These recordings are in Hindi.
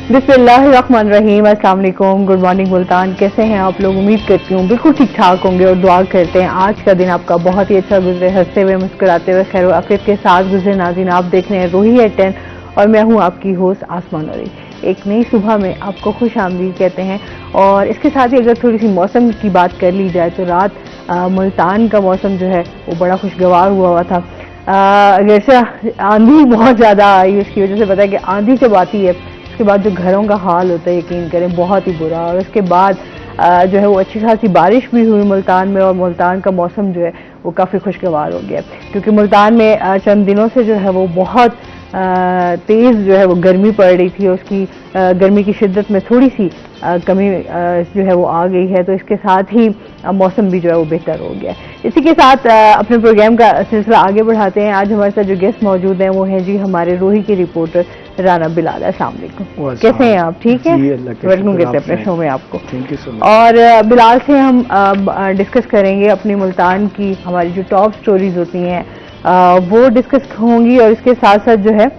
बिस्मिल्लाहिर्रहमानिर्रहीम। अस्सलाम वालेकुम, गुड मॉर्निंग मुल्तान। कैसे हैं आप लोग? उम्मीद करती हूँ बिल्कुल ठीक ठाक होंगे और दुआ करते हैं आज का दिन आपका बहुत ही अच्छा गुजरे, हंसते हुए मुस्कुराते हुए खैर आफियत के साथ गुजरे। नाज़रीन, आप देख रहे हैं रूही एट 10 और मैं हूँ आपकी होस्ट आसमान नूरी। एक नई सुबह में आपको खुश आमदीद कहते हैं। और इसके साथ ही अगर थोड़ी सी मौसम की बात कर ली जाए तो रात मुल्तान का मौसम जो है वो बड़ा खुशगवार हुआ था। अगर से आंधी बहुत ज़्यादा आई, उसकी वजह से पता है कि आंधी जब आती है उसके बाद जो घरों का हाल होता है यकीन करें बहुत ही बुरा। और उसके बाद जो है वो अच्छी खासी बारिश भी हुई मुल्तान में और मुल्तान का मौसम जो है वो काफ़ी खुशगवार हो गया, क्योंकि मुल्तान में चंद दिनों से जो है वो बहुत तेज़ जो है वो गर्मी पड़ रही थी। उसकी गर्मी की शिद्दत में थोड़ी सी कमी जो है वो आ गई है, तो इसके साथ ही मौसम भी जो है वो बेहतर हो गया। इसी के साथ अपने प्रोग्राम का सिलसिला आगे बढ़ाते हैं। आज हमारे साथ जो गेस्ट मौजूद हैं वो हैं जी हमारे रूही के रिपोर्टर राना बिलाल। अस्सलाम वालेकुम, कैसे हैं आप? ठीक है, वेलकम कहते हैं अपने शो में आपको। Thank you so much. और बिलाल से हम डिस्कस करेंगे अपनी मुल्तान की हमारी जो टॉप स्टोरीज होती हैं वो डिस्कस होंगी। और इसके साथ साथ जो है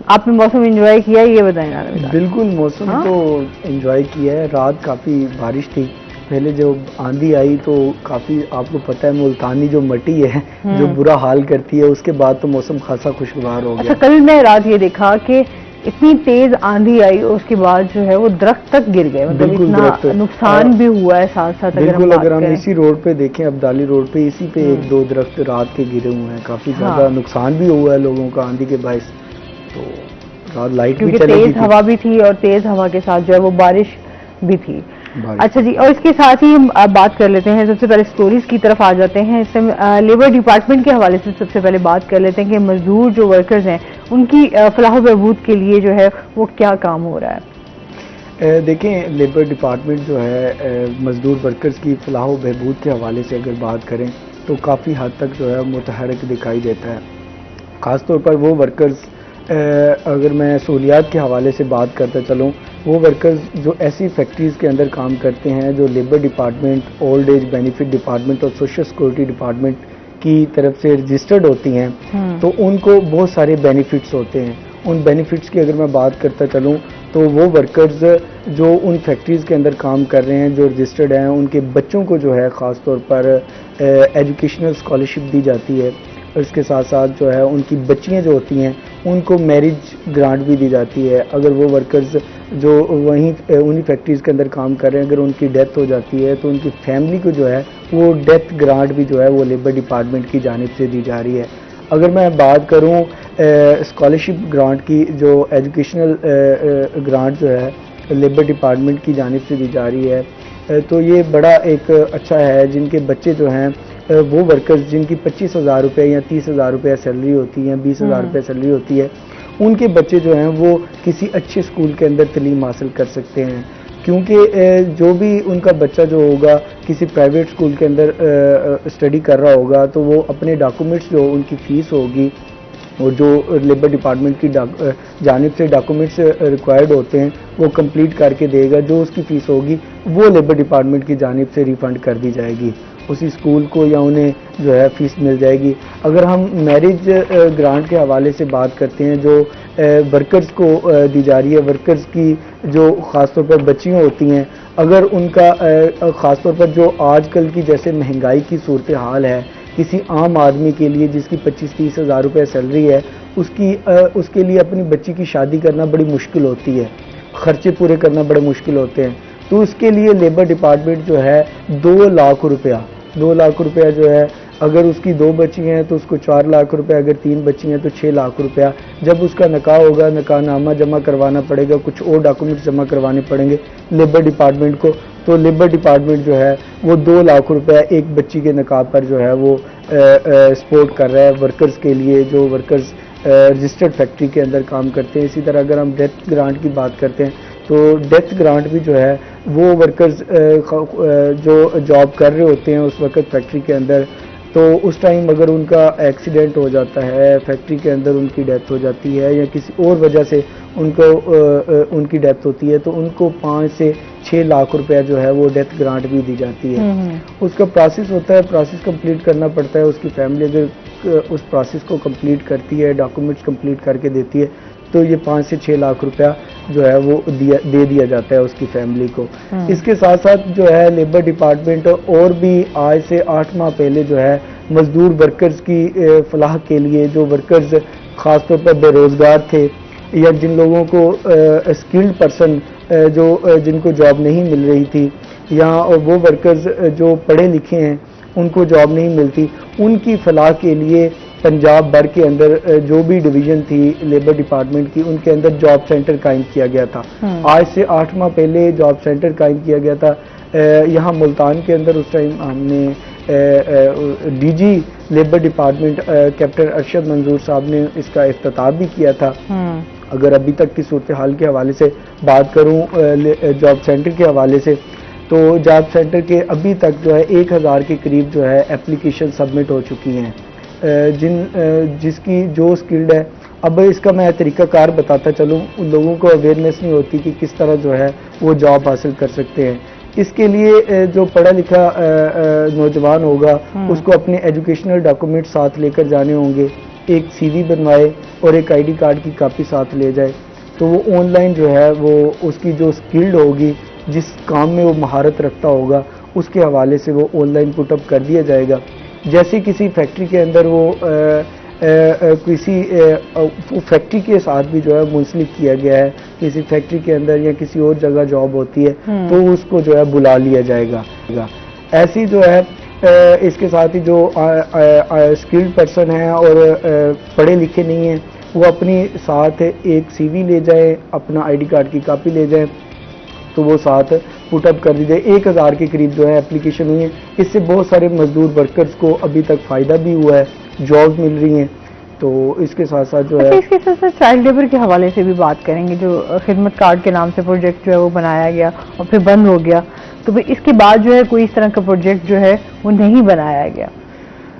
आपने मौसम एंजॉय किया, ये बताएं ना। बिल्कुल, मौसम तो एंजॉय किया है। रात काफ़ी बारिश थी, पहले जब आंधी आई तो काफ़ी, आपको पता है मुल्तानी जो मट्टी है जो बुरा हाल करती है, उसके बाद तो मौसम खासा खुशगवार हो गया। अच्छा, कल मैं रात ये देखा कि इतनी तेज आंधी आई और उसके बाद जो है वो दरख्त तक गिर गए, मतलब इतना नुकसान भी हुआ है साथ साथ। बिल्कुल, अगर हम इसी रोड पे देखें, अब्दाली रोड पे, इसी पे एक दो दरख्त रात के गिरे हुए हैं। काफ़ी ज़्यादा नुकसान भी हुआ है लोगों का आंधी के बायस। तो लाइट भी चली, तेज हवा भी थी और तेज हवा के साथ जो है वो बारिश भी थी। अच्छा जी, और इसके साथ ही हम बात कर लेते हैं, सबसे पहले स्टोरीज की तरफ आ जाते हैं। इसमें लेबर डिपार्टमेंट के हवाले से सबसे पहले बात कर लेते हैं कि मजदूर जो वर्कर्स हैं उनकी फलाह बहबूद के लिए जो है वो क्या काम हो रहा है। देखें, लेबर डिपार्टमेंट जो है मजदूर वर्कर्स की फलाह बहबूद के हवाले से अगर बात करें तो काफ़ी हद तक जो है मुतहरक दिखाई देता है। ख़ासतौर पर वो वर्कर्स, अगर मैं सहूलियात के हवाले से बात करता चलूँ, वो वर्कर्स जो ऐसी फैक्ट्रीज़ के अंदर काम करते हैं जो labour department, old age benefit department और सोशल सिक्योरिटी डिपार्टमेंट की तरफ से रजिस्टर्ड होती हैं, तो उनको बहुत सारे बेनिफिट्स होते हैं। उन बेनिफिट्स की अगर मैं बात करता चलूँ तो वो वर्कर्स जो उन फैक्ट्रीज़ के अंदर काम कर रहे हैं, जो रजिस्टर्ड हैं, उनके बच्चों को जो है ख़ास तौर पर एजुकेशनल स्कॉलरशिप दी जाती है। और इसके साथ साथ जो है उनकी बच्चियां जो होती हैं उनको मैरिज ग्रांट भी दी जाती है। अगर वो वर्कर्स जो वहीं उन्हीं फैक्ट्रीज़ के अंदर काम कर रहे हैं, अगर उनकी डेथ हो जाती है तो उनकी फैमिली को जो है वो डेथ ग्रांट भी जो है वो लेबर डिपार्टमेंट की जानिब से दी जा रही है। अगर मैं बात करूं स्कॉलरशिप ग्रांट की, जो एजुकेशनल ग्रांट जो है लेबर डिपार्टमेंट की जानिब से दी जा रही है, तो ये बड़ा एक अच्छा है। जिनके बच्चे जो हैं वो वर्कर्स जिनकी 25,000 रुपये या 30,000 रुपये सैलरी होती है, 20,000 रुपये सैलरी होती है, उनके बच्चे जो हैं वो किसी अच्छे स्कूल के अंदर तालीम हासिल कर सकते हैं। क्योंकि जो भी उनका बच्चा जो होगा किसी प्राइवेट स्कूल के अंदर स्टडी कर रहा होगा, तो वो अपने डॉक्यूमेंट्स, जो उनकी फ़ीस होगी और जो लेबर डिपार्टमेंट की जानिब से डॉक्यूमेंट्स रिक्वायर्ड होते हैं वो कंप्लीट करके देगा। जो उसकी फ़ीस होगी वो लेबर डिपार्टमेंट की जानिब से रिफ़ंड कर दी जाएगी उसी स्कूल को, या उन्हें जो है फ़ीस मिल जाएगी। अगर हम मैरिज ग्रांट के हवाले से बात करते हैं, जो वर्कर्स को दी जा रही है, वर्कर्स की जो ख़ास तौर पर बच्चियाँ होती हैं, अगर उनका ख़ास तौर पर जो आजकल की जैसे महंगाई की सूरत हाल है, किसी आम आदमी के लिए जिसकी 25-30 हज़ार रुपये सैलरी है, उसके लिए अपनी बच्ची की शादी करना बड़ी मुश्किल होती है, ख़र्चे पूरे करना बड़े मुश्किल होते हैं। तो उसके लिए लेबर डिपार्टमेंट जो है 2 लाख रुपया जो है, अगर उसकी 2 बच्ची हैं तो उसको 4 लाख रुपया, अगर 3 बच्ची हैं तो 6 लाख रुपया। जब उसका निकाह होगा, निकाहनामा जमा करवाना पड़ेगा, कुछ और डॉक्यूमेंट्स जमा करवाने पड़ेंगे लेबर डिपार्टमेंट को, तो लेबर डिपार्टमेंट जो है वो 2 लाख रुपया एक बच्ची के निकाह पर जो है वो सपोर्ट कर रहा है वर्कर्स के लिए, जो वर्कर्स रजिस्टर्ड फैक्ट्री के अंदर काम करते हैं। इसी तरह अगर हम डेथ ग्रांट की बात करते हैं तो डेथ ग्रांट भी जो है वो वर्कर्स जो जॉब कर रहे होते हैं उस वक्त फैक्ट्री के अंदर, तो उस टाइम अगर उनका एक्सीडेंट हो जाता है, फैक्ट्री के अंदर उनकी डेथ हो जाती है या किसी और वजह से उनकी डेथ होती है, तो उनको 5 से 6 लाख रुपया जो है वो डेथ ग्रांट भी दी जाती है। उसका प्रोसेस होता है, प्रोसेस कंप्लीट करना पड़ता है। उसकी फैमिली अगर उस प्रोसेस को कंप्लीट करती है, डॉक्यूमेंट्स कंप्लीट करके देती है, तो ये 5 से 6 लाख रुपया जो है वो दे दिया जाता है उसकी फैमिली को। इसके साथ साथ जो है लेबर डिपार्टमेंट और भी आज से 8 माह पहले जो है मजदूर वर्कर्स की फलाह के लिए, जो वर्कर्स खासतौर पर बेरोजगार थे या जिन लोगों को स्किल्ड पर्सन जिनको जॉब नहीं मिल रही थी, या वो वर्कर्स जो पढ़े लिखे हैं उनको जॉब नहीं मिलती, उनकी फलाह के लिए पंजाब भर के अंदर जो भी डिवीजन थी लेबर डिपार्टमेंट की, उनके अंदर जॉब सेंटर कायम किया गया था। आज से 8 माह पहले जॉब सेंटर कायम किया गया था। यहाँ मुल्तान के अंदर उस टाइम हमने DG labour department captain Arshad मंजूर साहब ने इसका इफ्तिताह भी किया था। अगर अभी तक की सूरत हाल के हवाले से बात करूं जॉब सेंटर के हवाले से, तो जॉब सेंटर के अभी तक जो है 1000 के करीब जो है एप्लीकेशन सबमिट हो चुकी हैं, जिसकी जो स्किल्ड है। अब इसका मैं तरीकाकार बताता चलूं, उन लोगों को अवेयरनेस नहीं होती कि किस तरह जो है वो जॉब हासिल कर सकते हैं। इसके लिए जो पढ़ा लिखा नौजवान होगा उसको अपने एजुकेशनल डॉक्यूमेंट साथ लेकर जाने होंगे, एक सीवी बनवाए और एक आईडी कार्ड की कॉपी साथ ले जाए, तो वो ऑनलाइन जो है वो उसकी जो स्किल्ड होगी, जिस काम में वो महारत रखता होगा, उसके हवाले से वो ऑनलाइन पुटअप कर दिया जाएगा। जैसे किसी फैक्ट्री के अंदर वो किसी फैक्ट्री के साथ भी जो है मुंसलिक किया गया है, किसी फैक्ट्री के अंदर या किसी और जगह जॉब होती है तो उसको जो है बुला लिया जाएगा। ऐसी जो है इसके साथ ही जो स्किल्ड पर्सन है और पढ़े लिखे नहीं हैं, वो अपनी साथ एक सीवी ले जाए, अपना आईडी कार्ड की कॉपी ले जाए, तो वो साथ पुटअप कर दीजिए। 1000 के करीब जो है एप्लीकेशन हुई है। इससे बहुत सारे मजदूर वर्कर्स को अभी तक फ़ायदा भी हुआ है, जॉब मिल रही हैं। तो इसके साथ साथ जो है इसके साथ साथ चाइल्ड लेबर के हवाले से भी बात करेंगे। जो खिदमत कार्ड के नाम से प्रोजेक्ट जो है वो बनाया गया और फिर बंद हो गया, तो फिर इसके बाद जो है कोई इस तरह का प्रोजेक्ट जो है वो नहीं बनाया गया।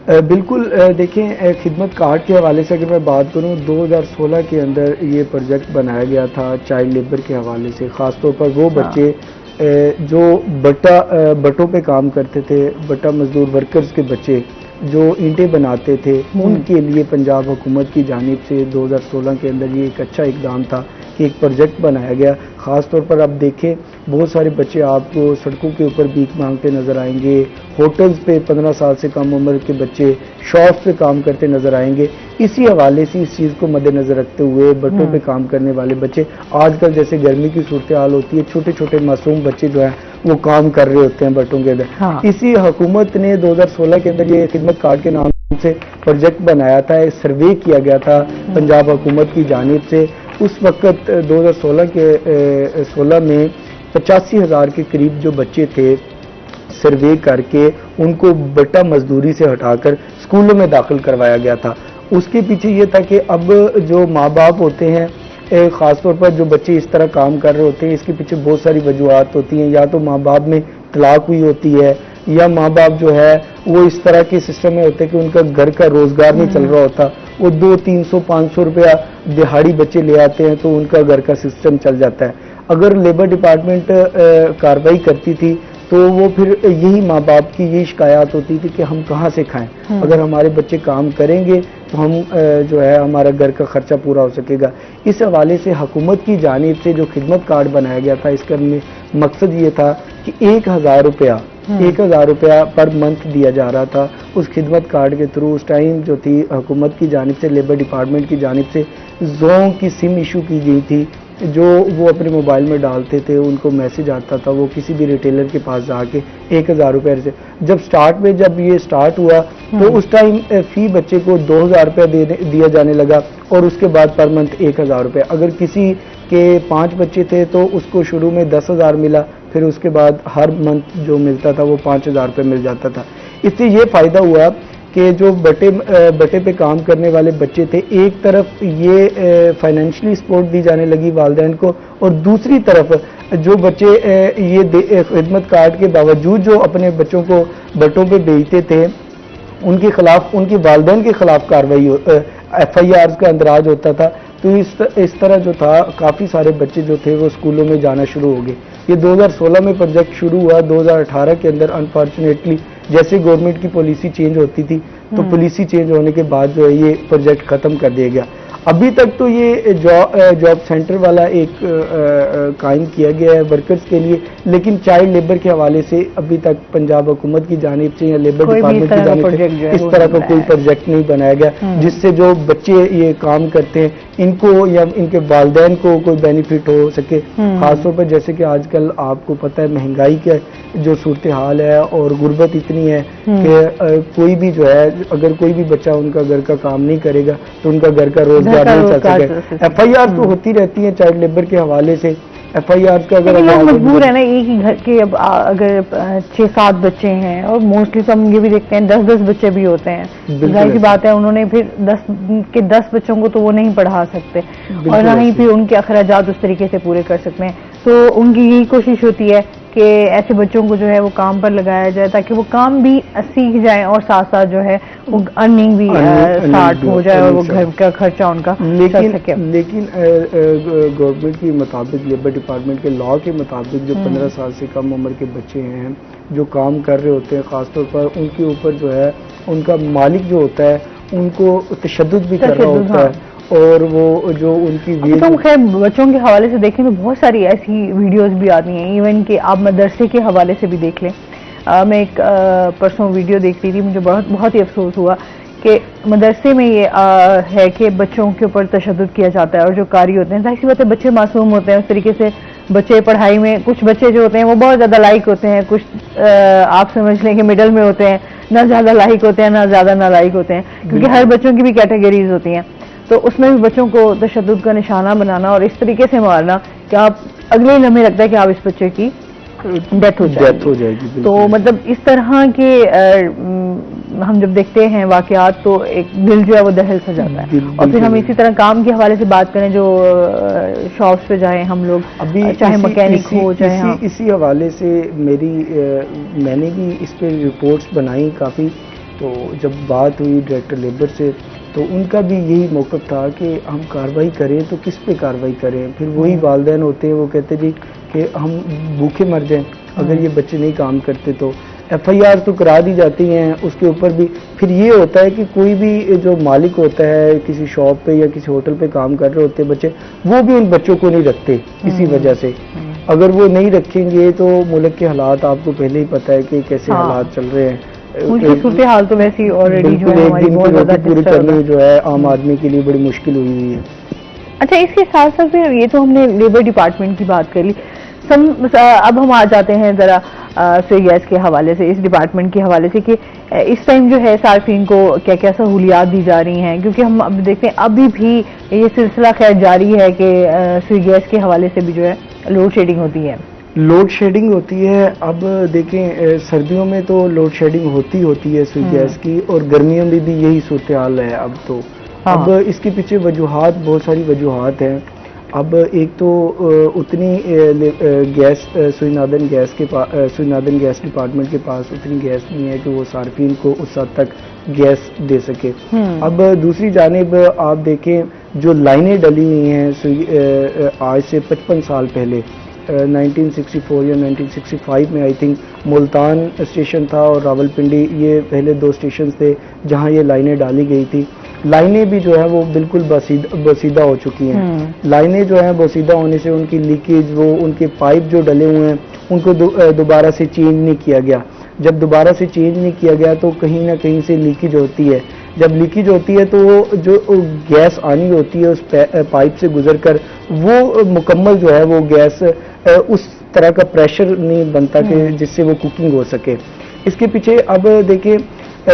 बिल्कुल, देखें खिदमत कार्ड के हवाले से अगर मैं बात करूं, 2016 के अंदर ये प्रोजेक्ट बनाया गया था चाइल्ड लेबर के हवाले से। ख़ासतौर पर वो बच्चे जो बटों पे काम करते थे, बटा मजदूर वर्कर्स के बच्चे जो ईंटें बनाते थे, उनके लिए पंजाब हुकूमत की जानिब से 2016 के अंदर ये एक अच्छा इकदाम था कि एक प्रोजेक्ट बनाया गया। ख़ास तौर पर आप देखें बहुत सारे बच्चे आपको सड़कों के ऊपर भीख मांगते नज़र आएंगे, होटल्स पे 15 साल से कम उम्र के बच्चे शॉप्स पे काम करते नज़र आएंगे। इसी हवाले से इस चीज़ को मद्देनज़र रखते हुए बटों पे काम करने वाले बच्चे, आजकल जैसे गर्मी की सूरत हाल होती है, छोटे छोटे मासूम बच्चे जो हैं वो काम कर रहे होते हैं बटों के अंदर। इसी हुकूमत ने 2016 के अंदर ये खिदमत कार्ड के नाम से प्रोजेक्ट बनाया था, एक सर्वे किया गया था पंजाब हुकूमत की जानिब से। उस वक्त 2016 में 85,000 के करीब जो बच्चे थे, सर्वे करके उनको बटा मजदूरी से हटाकर स्कूलों में दाखिल करवाया गया था। उसके पीछे ये था कि अब जो माँ बाप होते हैं, ख़ासतौर पर जो बच्चे इस तरह काम कर रहे होते हैं, इसके पीछे बहुत सारी वजूहत होती हैं। या तो माँ बाप में तलाक हुई होती है, या माँ बाप जो है वो इस तरह के सिस्टम में होते हैं कि उनका घर का रोजगार नहीं चल रहा होता, वो 200-300-500 रुपया दिहाड़ी बच्चे ले आते हैं तो उनका घर का सिस्टम चल जाता है। अगर लेबर डिपार्टमेंट कार्रवाई करती थी तो वो फिर यही माँ बाप की यही शिकायत होती थी कि हम कहाँ से खाएं, अगर हमारे बच्चे काम करेंगे तो हम जो है हमारा घर का खर्चा पूरा हो सकेगा। इस हवाले से हुकूमत की जानिब से जो खिदमत कार्ड बनाया गया था, इसका मकसद ये था कि 1000 रुपया पर मंथ दिया जा रहा था उस खिदमत कार्ड के थ्रू। उस टाइम जो थी हुकूमत की जानिब से, लेबर डिपार्टमेंट की जानिब से जों की सिम इशू की गई थी, जो वो अपने मोबाइल में डालते थे, उनको मैसेज आता था, वो किसी भी रिटेलर के पास जाके 1000 रुपये से जब ये स्टार्ट हुआ तो उस टाइम फी बच्चे को 2000 रुपया दिया जाने लगा और उसके बाद पर मंथ 1000 रुपये। अगर किसी के 5 बच्चे थे तो उसको शुरू में 10,000 मिला, फिर उसके बाद हर मंथ जो मिलता था वो 5000 रुपये मिल जाता था। इससे ये फ़ायदा हुआ कि जो बटे पे काम करने वाले बच्चे थे, एक तरफ ये फाइनेंशियली सपोर्ट दी जाने लगी वालिदैन को, और दूसरी तरफ जो बच्चे ये खिदमत कार्ड के बावजूद जो अपने बच्चों को बटों पे बेचते थे, उनके खिलाफ, उनके वालिदैन के खिलाफ कार्रवाई FIRs का अंदराज होता था। तो इस तरह जो था काफ़ी सारे बच्चे जो थे वो स्कूलों में जाना शुरू हो गए। ये 2016 में प्रोजेक्ट शुरू हुआ। 2018 के अंदर अनफॉर्चुनेटली जैसे गवर्नमेंट की पॉलिसी चेंज होती थी तो पॉलिसी चेंज होने के बाद जो है ये प्रोजेक्ट खत्म कर दिया गया। अभी तक तो ये जॉब सेंटर वाला एक कायम किया गया है वर्कर्स के लिए, लेकिन चाइल्ड लेबर के हवाले से अभी तक पंजाब हुकूमत की जानिब से या लेबर डिपार्टमेंट की जानिब से इस तरह का कोई प्रोजेक्ट नहीं बनाया गया जिससे जो बच्चे ये काम करते हैं इनको या इनके वालिदैन को कोई बेनिफिट हो सके। खासतौर पर जैसे कि आजकल आपको पता है महंगाई के जो सूरत हाल है और गुर्बत इतनी है कि कोई भी जो है अगर कोई भी बच्चा उनका घर का काम नहीं करेगा तो उनका घर का रोजगार नहीं चल सकेगा। FIR तो होती रहती है चाइल्ड लेबर के हवाले से। FIR का अगर लोग मजबूर है ना, एक ही घर के अब अगर 6-7 बच्चे हैं और मोस्टली तो हम ये भी देखते हैं 10-10 बच्चे भी होते हैं, जाहिर सी बात है उन्होंने फिर 10 बच्चों को तो वो नहीं पढ़ा सकते और ना ही फिर उनके अखराजात उस तरीके से पूरे कर सकते हैं। तो उनकी यही कोशिश होती है कि ऐसे बच्चों को जो है वो काम पर लगाया जाए ताकि वो काम भी सीख जाएं और साथ साथ जो है वो अर्निंग भी स्टार्ट हो जाए और वो घर का खर्चा उनका चल सके। लेकिन गवर्नमेंट के मुताबिक लेबर डिपार्टमेंट के लॉ के मुताबिक जो 15 साल से कम उम्र के बच्चे हैं जो काम कर रहे होते हैं खासतौर पर उनके ऊपर जो है उनका मालिक जो होता है उनको तशद्दुद भी कर रहा होता है और वो जो उनकी तो खैर बच्चों के हवाले से देखें तो बहुत सारी ऐसी वीडियोस भी आती हैं, इवन कि आप मदरसे के हवाले से भी देख लें। मैं एक परसों वीडियो देख रही थी, मुझे बहुत ही अफसोस हुआ कि मदरसे में ये है कि बच्चों के ऊपर तशद्दुद किया जाता है और जो कारी होते हैं, जाहिर सी बात है बच्चे मासूम होते हैं, उस तरीके से बच्चे पढ़ाई में कुछ बच्चे जो होते हैं वो बहुत ज़्यादा लाइक होते हैं, कुछ आप समझ लें कि मिडल में होते हैं, ना ज़्यादा लाइक होते हैं ना ज़्यादा नालायक होते हैं, क्योंकि हर बच्चों की भी कैटेगरीज होती हैं। तो उसमें भी बच्चों को तशद्दुद का निशाना बनाना और इस तरीके से मारना कि आप अगले ही लम्हे लगता है कि आप इस बच्चे की डेथ हो जाएगी। तो मतलब इस तरह के हम जब देखते हैं वाकयात तो एक दिल जो है वो दहल सा जाता है। और फिर हम इसी तरह काम के हवाले से बात करें, जो शॉप्स पे जाएं हम लोग, अभी चाहे मैकेनिक हो चाहे इसी हवाले से मैंने भी इस पे रिपोर्ट्स बनाई काफ़ी। तो जब बात हुई डायरेक्टर लेबर से तो उनका भी यही मौक़िफ़ था कि हम कार्रवाई करें तो किस पे कार्रवाई करें। फिर वही वालिदैन होते हैं वो कहते जी कि हम भूखे मर जाएं अगर ये बच्चे नहीं काम करते। तो FIR तो करा दी जाती हैं उसके ऊपर भी। फिर ये होता है कि कोई भी जो मालिक होता है किसी शॉप पे या किसी होटल पे काम कर रहे होते हैं बच्चे, वो भी उन बच्चों को नहीं रखते इसी वजह से। अगर वो नहीं रखेंगे तो मुल्क के हालात आपको पहले ही पता है कि कैसे हालात चल रहे हैं। उनकी सूरत हाल तो वैसी ऑलरेडी जो है हमारी बहुत ज़्यादा पूरी करनी जो है आम आदमी के लिए बड़ी मुश्किल हुई है। अच्छा, इसके साथ साथ फिर ये तो हमने लेबर डिपार्टमेंट की बात कर ली, अब हम आ जाते हैं ज़रा स्वी गैस के हवाले से, इस डिपार्टमेंट के हवाले से कि इस टाइम जो है सार्फिन को क्या क्या सहूलियात दी जा रही हैं, क्योंकि हम अब देखते हैं अभी भी ये सिलसिला खैर जारी है कि स्वी गैस के हवाले से भी जो है लोड शेडिंग होती है। लोड शेडिंग होती है। अब देखें सर्दियों में तो लोड शेडिंग होती है स्वी गैस की, और गर्मियों में भी यही सूरत हाल है अब तो। अब इसके पीछे वजूहात, बहुत सारी वजूहात हैं। अब एक तो उतनी गैस सुईनादन गैस डिपार्टमेंट के पास उतनी गैस नहीं है कि वो सार्फिन को उस हद तक गैस दे सके। अब दूसरी जानिब आप देखें जो लाइनें डली हुई हैं आज से 55 साल पहले 1964 या 1965 में आई थिंक मुल्तान स्टेशन था और रावलपिंडी, ये पहले 2 स्टेशन थे जहां ये लाइनें डाली गई थी। लाइनें भी जो है वो बिल्कुल बसीदा हो चुकी हैं। लाइनें जो हैं बसीदा होने से उनकी लीकेज, वो उनके पाइप जो डले हुए हैं उनको दोबारा से चेंज नहीं किया गया। जब दोबारा से चेंज नहीं किया गया तो कहीं ना कहीं से लीकेज होती है। जब लीकेज होती है तो वो जो गैस आनी होती है उस पाइप से गुजरकर वो मुकम्मल जो है वो गैस उस तरह का प्रेशर नहीं बनता कि जिससे वो कुकिंग हो सके। इसके पीछे अब देखिए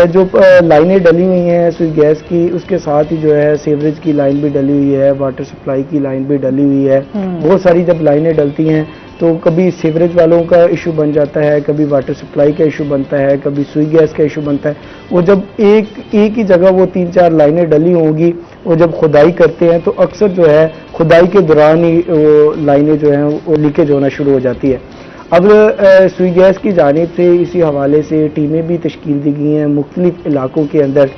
जो लाइनें डली हुई हैं स्वी गैस की, उसके साथ ही जो है सीवरेज की लाइन भी डली हुई है, वाटर सप्लाई की लाइन भी डली हुई है। बहुत सारी जब लाइनें डलती हैं तो कभी सीवरेज वालों का इशू बन जाता है, कभी वाटर सप्लाई का इशू बनता है, कभी स्वी गैस का इशू बनता है। वो जब एक ही जगह वो 3-4 लाइनें डली होंगी, वो जब खुदाई करते हैं तो अक्सर जो है खुदाई के दौरान ही वो लाइनें जो हैं वो लीकेज होना शुरू हो जाती है। अब स्वी गैस की जानिब से इसी हवाले से टीमें भी तश्कील दी गई हैं मुख्तलिफ इलाकों के अंदर।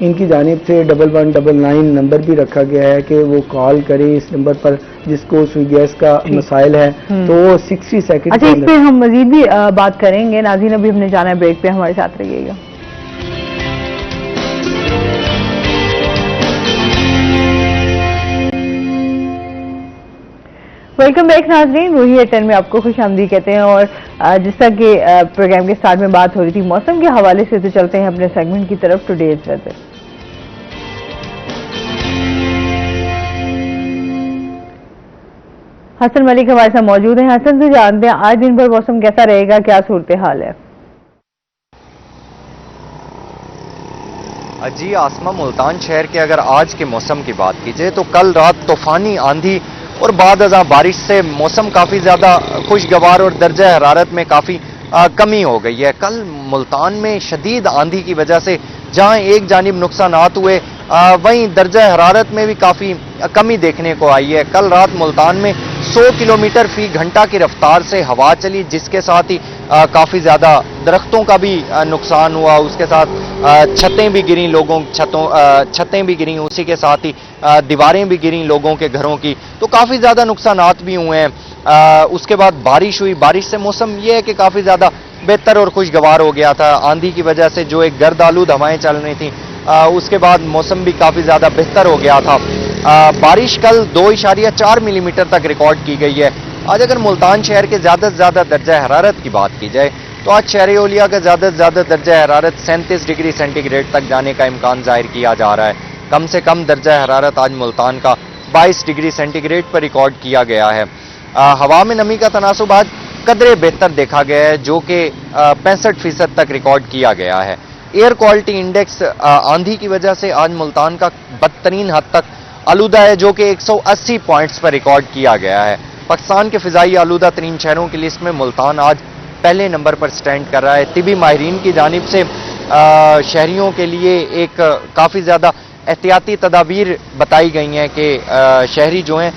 इनकी जानिब से 1199 नंबर भी रखा गया है कि वो कॉल करें इस नंबर पर जिसको स्वी गैस का मसाइल है, तो वो 60 सेकंड। अच्छा, इस पे हम मजीद भी बात करेंगे। नाज़रीन, अभी हमने जाना है ब्रेक पे, हमारे साथ रहिएगा। वेलकम बैक नाजरीन, रूही एटन में आपको खुश आमदी कहते हैं। और जिस तरह के प्रोग्राम के स्टार्ट में बात हो रही थी मौसम के हवाले से, तो चलते हैं अपने सेगमेंट की तरफ, टुडेज वेदर। हसन मलिक हमारे साथ मौजूद हैं। हसन से जानते हैं आज दिन भर मौसम कैसा रहेगा, क्या सूरत हाल है? जी आसमा, मुल्तान शहर के अगर आज के मौसम की बात की जाए तो कल रात तूफानी आंधी और बाद अज़ां बारिश से मौसम काफ़ी ज़्यादा खुशगवार और दर्जा हरारत में काफ़ी कमी हो गई है। कल मुल्तान में शदीद आंधी की वजह से जहां एक जानिब नुकसानात हुए, वहीं दर्जा हरारत में भी काफ़ी कमी देखने को आई है। कल रात मुल्तान में 100 किलोमीटर फी घंटा की रफ्तार से हवा चली, जिसके साथ ही काफ़ी ज़्यादा दरख्तों का भी नुकसान हुआ। उसके साथ छतें भी गिरी, छतें भी गिरी, उसी के साथ ही दीवारें भी गिरी लोगों के घरों की, तो काफ़ी ज़्यादा नुकसानात भी हुए हैं। उसके बाद बारिश हुई, बारिश से मौसम ये है कि काफ़ी ज़्यादा बेहतर और खुशगवार हो गया था। आंधी की वजह से जो एक गर्द आलूद हवाएं चल रही थी, उसके बाद मौसम भी काफ़ी ज़्यादा बेहतर हो गया था। बारिश कल 2.4 मिलीमीटर तक रिकॉर्ड की गई है। आज अगर मुल्तान शहर के ज़्यादा से ज़्यादा दर्जा हरारत की बात की जाए तो आज शहर ओलिया का ज़्यादा से ज़्यादा दर्जा हरारत 37 डिग्री सेंटीग्रेड तक जाने का इम्कान जाहिर किया जा रहा है। कम से कम दर्जा हरारत आज मुल्तान का 22 डिग्री सेंटीग्रेड पर रिकॉर्ड किया गया है। हवा में नमी का तनासुब आज कदरे बेहतर देखा गया है, जो कि 65% तक रिकॉर्ड किया गया है। एयर क्वालिटी इंडेक्स आंधी की वजह से आज मुल्तान का बदतरीन हद तक आलूदा है, जो कि 180 पॉइंट्स पर रिकॉर्ड किया गया है। पाकिस्तान के फिजाई आलूदा तरीन शहरों की लिस्ट में मुल्तान आज पहले नंबर पर स्टैंड कर रहा है। तिबी माहिरीन की जानिब से शहरियों के लिए एक काफ़ी ज़्यादा एहतियाती तदाबीर बताई गई हैं कि शहरी जो हैं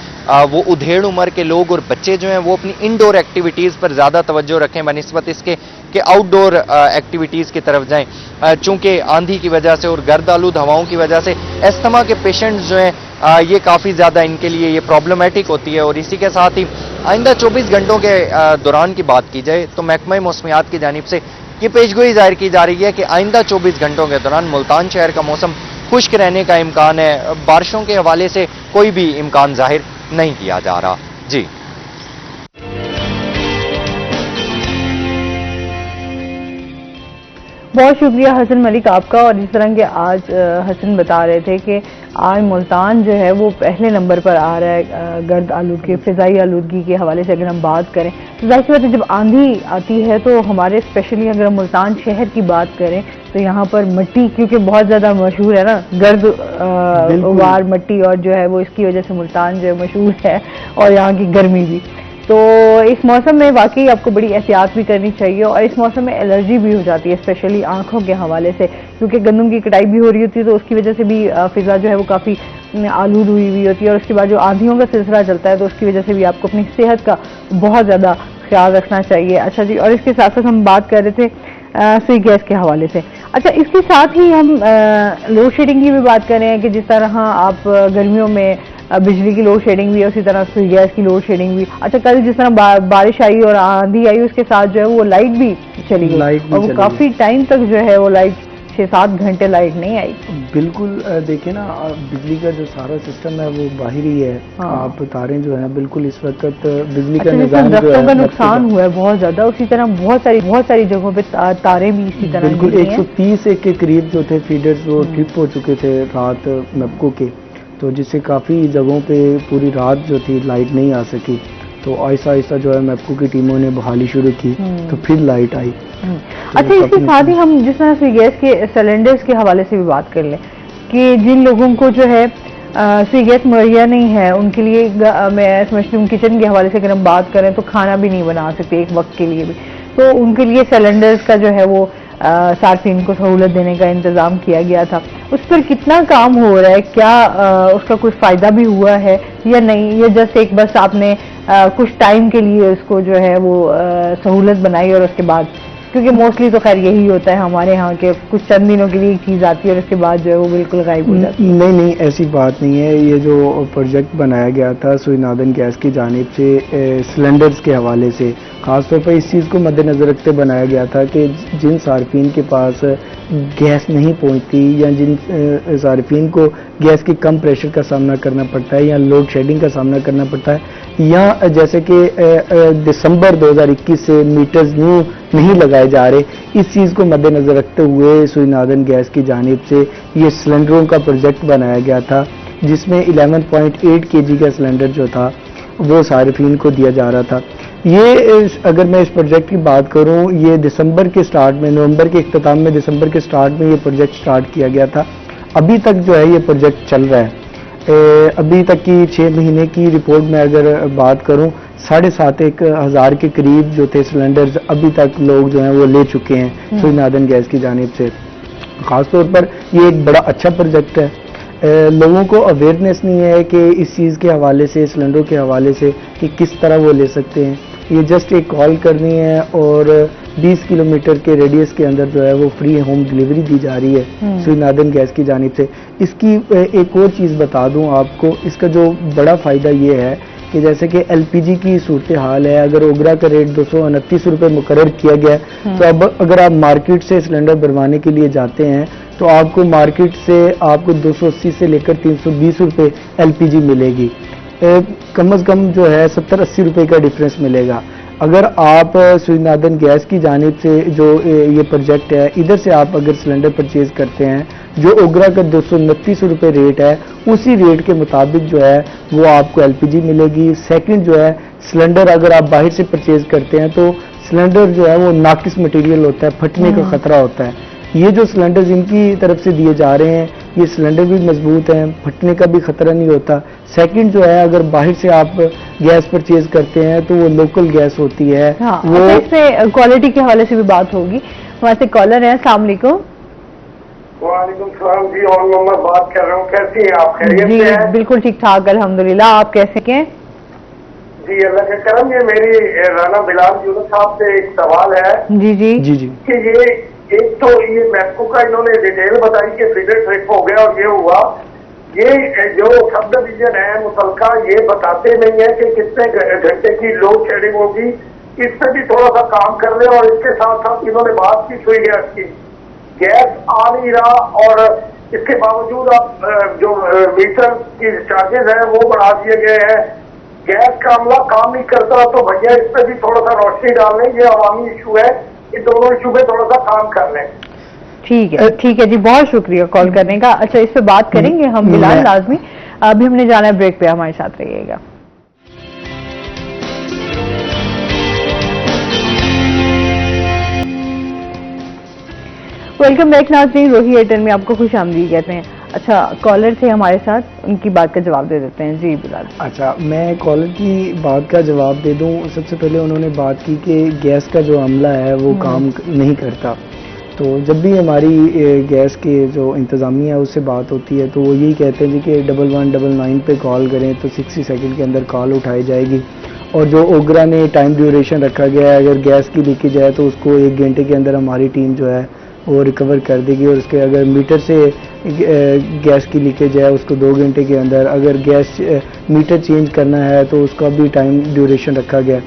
वो उधेड़ उम्र के लोग और बच्चे जो हैं वो अपनी इंडोर एक्टिविटीज़ पर ज़्यादा तवज्जो रखें बनिस्बत इसके कि आउटडोर एक्टिविटीज़ की तरफ जाएं। चूँकि आंधी की वजह से और गर्द आलूद हवाओं की वजह से अस्थमा के पेशेंट्स जो हैं ये काफ़ी ज़्यादा इनके लिए ये प्रॉब्लमेटिक होती है। और इसी के साथ ही आइंदा 24 घंटों के दौरान की बात की जाए तो महकमा मौसमियात की जानिब से ये पेशगोई जाहिर की जा रही है कि आइंदा 24 घंटों के दौरान मुल्तान शहर का मौसम खुश्क रहने का इम्कान है। बारिशों के हवाले से कोई भी इम्कान जाहिर नहीं किया जा रहा। जी बहुत शुक्रिया हसन मलिक आपका। और जिस तरह के आज हसन बता रहे थे कि आज मुल्तान जो है वो पहले नंबर पर आ रहा है गर्द आलूदगी, फिजाई आलूदगी के हवाले से अगर हम बात करें तो जाहिर सी बात है जब आंधी आती है तो हमारे स्पेशली अगर हम मुल्तान शहर की बात करें तो यहाँ पर मिट्टी क्योंकि बहुत ज़्यादा मशहूर है ना, गर्द वार मिट्टी, और जो है वो इसकी वजह से मुल्तान जो है मशहूर है, और यहाँ की गर्मी भी। तो इस मौसम में वाकई आपको बड़ी एहतियात भी करनी चाहिए। और इस मौसम में एलर्जी भी हो जाती है स्पेशली आंखों के हवाले से, क्योंकि गंदम की कटाई भी हो रही होती है तो उसकी वजह से भी फिजा जो है वो काफ़ी आलूद हुई हुई होती है। और उसके बाद जो आंधियों का सिलसिला चलता है तो उसकी वजह से भी आपको अपनी सेहत का बहुत ज़्यादा ख्याल रखना चाहिए। अच्छा जी, और इसके साथ साथ हम बात कर रहे थे सुई गैस के हवाले से। अच्छा, इसके साथ ही हम लोड शेडिंग की भी बात कर रहे हैं कि जिस तरह आप गर्मियों में बिजली की लोड शेडिंग भी है, उसी तरह सुई गैस की लोड शेडिंग भी। अच्छा, कल जिस तरह बारिश आई और आंधी आई उसके साथ जो है वो लाइट भी चली गई और वो काफ़ी टाइम तक जो है वो लाइट 6-7 घंटे लाइट नहीं आई। बिल्कुल देखिए ना, बिजली का जो सारा सिस्टम है वो बाहर ही है। हाँ। आप तारें जो है बिल्कुल इस वक्त बिजली का अच्छा, निजाम जो है का नुकसान हुआ है बहुत ज्यादा, उसी तरह बहुत सारी जगहों पे तारें भी इसी तरह बिल्कुल 130 के करीब जो थे फीडर्स वो ट्रिप हो चुके थे रात मेपको के, तो जिससे काफ़ी जगहों पे पूरी रात जो थी लाइट नहीं आ सकी। तो आहिस्ता आहिस्ता जो है मेपको की टीमों ने बहाली शुरू की तो फिर लाइट आई। तो अच्छा, इसके साथ ही हम जिस तरह से गैस के सिलेंडर्स के हवाले से भी बात कर लें कि जिन लोगों को जो है सुई गैस मुहैया नहीं है उनके लिए मैं समझती हूँ किचन के हवाले से अगर हम बात करें तो खाना भी नहीं बना सकते एक वक्त के लिए भी, तो उनके लिए सिलेंडर्स का जो है वो सार्फिन को सहूलत देने का इंतज़ाम किया गया था। उस पर कितना काम हो रहा है, क्या उसका कुछ फ़ायदा भी हुआ है या नहीं, ये जस्ट एक बस आपने कुछ टाइम के लिए उसको जो है वो सहूलत बनाई और उसके बाद, क्योंकि मोस्टली तो खैर यही होता है हमारे यहाँ के कुछ चंद दिनों के लिए एक चीज़ आती है और उसके बाद जो है वो बिल्कुल गायब हो जाती है। नहीं, ऐसी बात नहीं है। ये जो प्रोजेक्ट बनाया गया था सुई नादन गैस की जानिब से सिलेंडर्स के हवाले से, ख़ासतौर पर इस चीज़ को मद्देनज़र रखते बनाया गया था कि जिन सार्फिन के पास गैस नहीं पहुंचती या जिन सार्फिन को गैस के कम प्रेशर का सामना करना पड़ता है या लोड शेडिंग का सामना करना पड़ता है या जैसे कि दिसंबर 2021 से मीटर्स न्यू नहीं लगाए जा रहे, इस चीज़ को मद्देनजर रखते हुए सुईनादन गैस की जानिब से ये सिलेंडरों का प्रोजेक्ट बनाया गया था, जिसमें 11.8 kg का सिलेंडर जो था वो सार्फिन को दिया जा रहा था। ये अगर मैं इस प्रोजेक्ट की बात करूं, ये दिसंबर के स्टार्ट में, नवंबर के इख्तिताम में, दिसंबर के स्टार्ट में ये प्रोजेक्ट स्टार्ट किया गया था। अभी तक जो है ये प्रोजेक्ट चल रहा है। अभी तक की 6 महीने की रिपोर्ट में अगर बात करूं, 7,500 के करीब जो थे सिलेंडर्स अभी तक लोग जो हैं वो ले चुके हैं सुईनादन गैस की जानिब से। खासतौर पर ये एक बड़ा अच्छा प्रोजेक्ट है। लोगों को अवेयरनेस नहीं है कि इस चीज़ के हवाले से, सिलेंडरों के हवाले से कि किस तरह वो ले सकते हैं। ये जस्ट एक कॉल करनी है और 20 किलोमीटर के रेडियस के अंदर जो है वो फ्री होम डिलीवरी दी जा रही है सुईनादन गैस की जानिब से। इसकी एक और चीज़ बता दूं आपको, इसका जो बड़ा फ़ायदा ये है कि जैसे कि एलपीजी की सूरत हाल है, अगर ओगरा का रेट 229 रुपये मुकर्रर किया गया है, तो अब अगर आप मार्केट से सिलेंडर भरवाने के लिए जाते हैं तो आपको मार्केट से आपको 280 से लेकर 320 रुपये एलपीजी मिलेगी। कम अज़ कम जो है 70-80 रुपये का डिफरेंस मिलेगा। अगर आप सुईनादन गैस की जानिब से जो ये प्रोजेक्ट है, इधर से आप अगर सिलेंडर परचेज करते हैं, जो ओगरा का 229 रुपये रेट है, उसी रेट के मुताबिक जो है वो आपको एलपीजी मिलेगी। सेकंड जो है, सिलेंडर अगर आप बाहर से परचेज करते हैं तो सिलेंडर जो है वो नाकिस मटेरियल होता है, फटने का खतरा होता है। ये जो सिलेंडर इनकी तरफ से दिए जा रहे हैं, ये सिलेंडर भी मजबूत हैं, फटने का भी खतरा नहीं होता। सेकंड जो है, अगर बाहर से आप गैस परचेज करते हैं तो वो लोकल गैस होती है। हाँ, वो इसमें क्वालिटी के हवाले से भी बात होगी। वहाँ से कॉलर है, अस्सलाम वालेकुम। वालेकुम सलाम जी, और मोहम्मद बात कर रहा हूँ। कैसी हैं आप? खैरियत जी से हैं? बिल्कुल ठीक ठाक अल्हम्दुलिल्लाह, आप कैसे हैं? जी अल्लाह के करम। ये मेरी राना बिलाल यूनुस साहब से एक सवाल है जी जी जी जी कि ये एक तो ये मैप्को का इन्होंने डिटेल बताई कि फिगर ट्रिप हो गया और ये हुआ, ये जो सब डिवीजन है मुतलका ये बताते नहीं है कि कितने घंटे की लोड शेडिंग होगी। इस पे भी थोड़ा सा काम कर रहे हैं। और इसके साथ साथ इन्होंने बात की सुई गैस की, गैस आ नहीं रहा और इसके बावजूद अब जो मीटर की चार्जेस है वो बढ़ा दिए गए हैं। गैस का अमला काम नहीं करता, तो भैया इस पे भी थोड़ा सा रोशनी डाल लें। ये अवामी इशू है, इन दोनों इशू पे थोड़ा सा काम कर लें। ठीक है जी, बहुत शुक्रिया कॉल करने का। अच्छा, इस पे बात करेंगे हम बिलाल लाजमी। अभी हमने जाना है ब्रेक पे, हमारे साथ रहिएगा। वेलकम बैक नाज़रीन, रोही एयरटेल में आपको खुश आमदीद कहते हैं। अच्छा, कॉलर थे हमारे साथ, उनकी बात का जवाब दे देते हैं। जी बिलाल। अच्छा, मैं कॉलर की बात का जवाब दे दूं। सबसे पहले उन्होंने बात की कि गैस का जो अमला है वो काम नहीं करता। तो जब भी हमारी गैस के जो इंतज़ामिया है उससे बात होती है तो वो यही कहते हैं जी कि 1199 पे कॉल करें तो 60 सेकंड के अंदर कॉल उठाई जाएगी। और जो ओगरा ने टाइम ड्यूरेशन रखा गया है, अगर गैस की लीकेज है तो उसको 1 घंटे के अंदर हमारी टीम जो है वो रिकवर कर देगी। और उसके अगर मीटर से गैस की लीकेज है उसको 2 घंटे के अंदर, अगर गैस मीटर चेंज करना है तो उसका भी टाइम ड्यूरेशन रखा गया।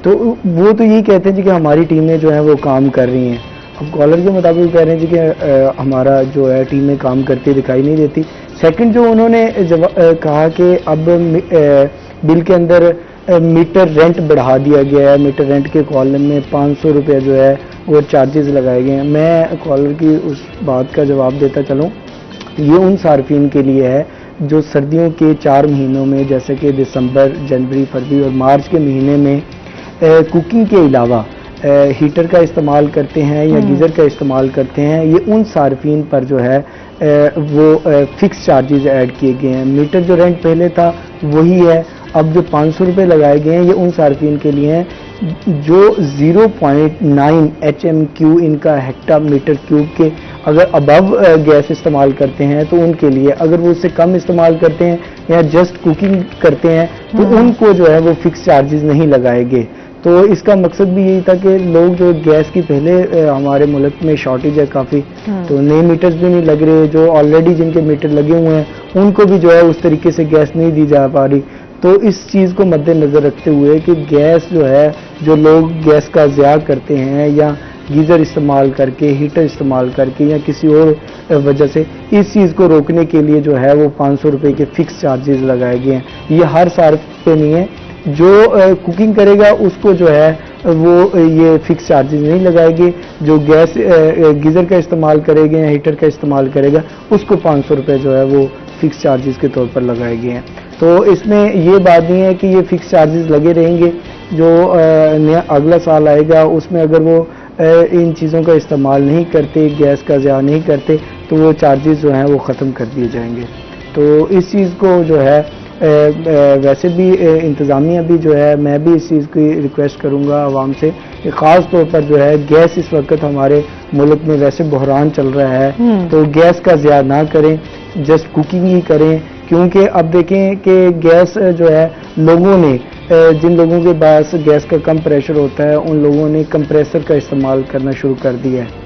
तो वो तो यही कहते हैं जी कि हमारी टीमें जो हैं वो काम कर रही हैं। अब कॉलर के मुताबिक कह रहे हैं जी कि हमारा जो है टीमें काम करती दिखाई नहीं देती। सेकंड जो उन्होंने कहा कि अब बिल के अंदर मीटर रेंट बढ़ा दिया गया है, मीटर रेंट के कॉलम में 500 रुपये जो है वो चार्जेस लगाए गए हैं। मैं कॉलर की उस बात का जवाब देता चलूँ, ये उन सार्फिन के लिए है जो सर्दियों के 4 महीनों में, जैसे कि दिसंबर, जनवरी, फरवरी और मार्च के महीने में कुकिंग के अलावा हीटर का इस्तेमाल करते हैं या गीज़र का इस्तेमाल करते हैं। ये उन सार्फिन पर जो है वो फिक्स चार्जेस ऐड किए गए हैं। मीटर जो रेंट पहले था वही है। अब जो 500 रुपये लगाए गए हैं ये उन सार्फिन के लिए हैं जो 0.9 HMQ इनका हेक्टा मीटर क्यूब के अगर अबव गैस इस्तेमाल करते हैं तो उनके लिए, अगर वो उससे कम इस्तेमाल करते हैं या जस्ट कुकिंग करते हैं तो उनको जो है वो फिक्स चार्जेस नहीं लगाए गए। तो इसका मकसद भी यही था कि लोग जो गैस की पहले हमारे मुल्क में शॉर्टेज है काफ़ी, तो नए मीटर्स भी नहीं लग रहे, जो ऑलरेडी जिनके मीटर लगे हुए हैं उनको भी जो है उस तरीके से गैस नहीं दी जा पा रही। तो इस चीज़ को मद्देनज़र रखते हुए कि गैस जो है, जो लोग गैस का ज़िया करते हैं या गीज़र इस्तेमाल करके, हीटर इस्तेमाल करके या किसी और वजह से, इस चीज़ को रोकने के लिए जो है वो 500 रुपये के फ़िक्स चार्जेस लगाए गए हैं। ये हर साल पे नहीं है, जो कुकिंग करेगा उसको जो है वो ये फिक्स चार्जेस नहीं लगाएंगे। जो गैस गीज़र का इस्तेमाल करेगा या हीटर का इस्तेमाल करेगा उसको 500 रुपये जो है वो फिक्स चार्जेस के तौर पर लगाए गए हैं। तो इसमें ये बात नहीं है कि ये फिक्स चार्जेस लगे रहेंगे। जो नया अगला साल आएगा उसमें अगर वो इन चीज़ों का इस्तेमाल नहीं करते, गैस का ज़्यादा नहीं करते, तो वो चार्जेस जो हैं वो ख़त्म कर दिए जाएंगे। तो इस चीज़ को जो है वैसे भी इंतज़ामिया भी जो है, मैं भी इस चीज़ की रिक्वेस्ट करूँगा आवाम से कि ख़ास तौर पर जो है गैस इस वक्त हमारे मुल्क में वैसे बहरान चल रहा है, तो गैस का ज़्यादा ना करें, जस्ट कुकिंग ही करें। क्योंकि अब देखें कि गैस जो है लोगों ने जिन लोगों के पास गैस का कम प्रेशर होता है उन लोगों ने कंप्रेसर का इस्तेमाल करना शुरू कर दिया है।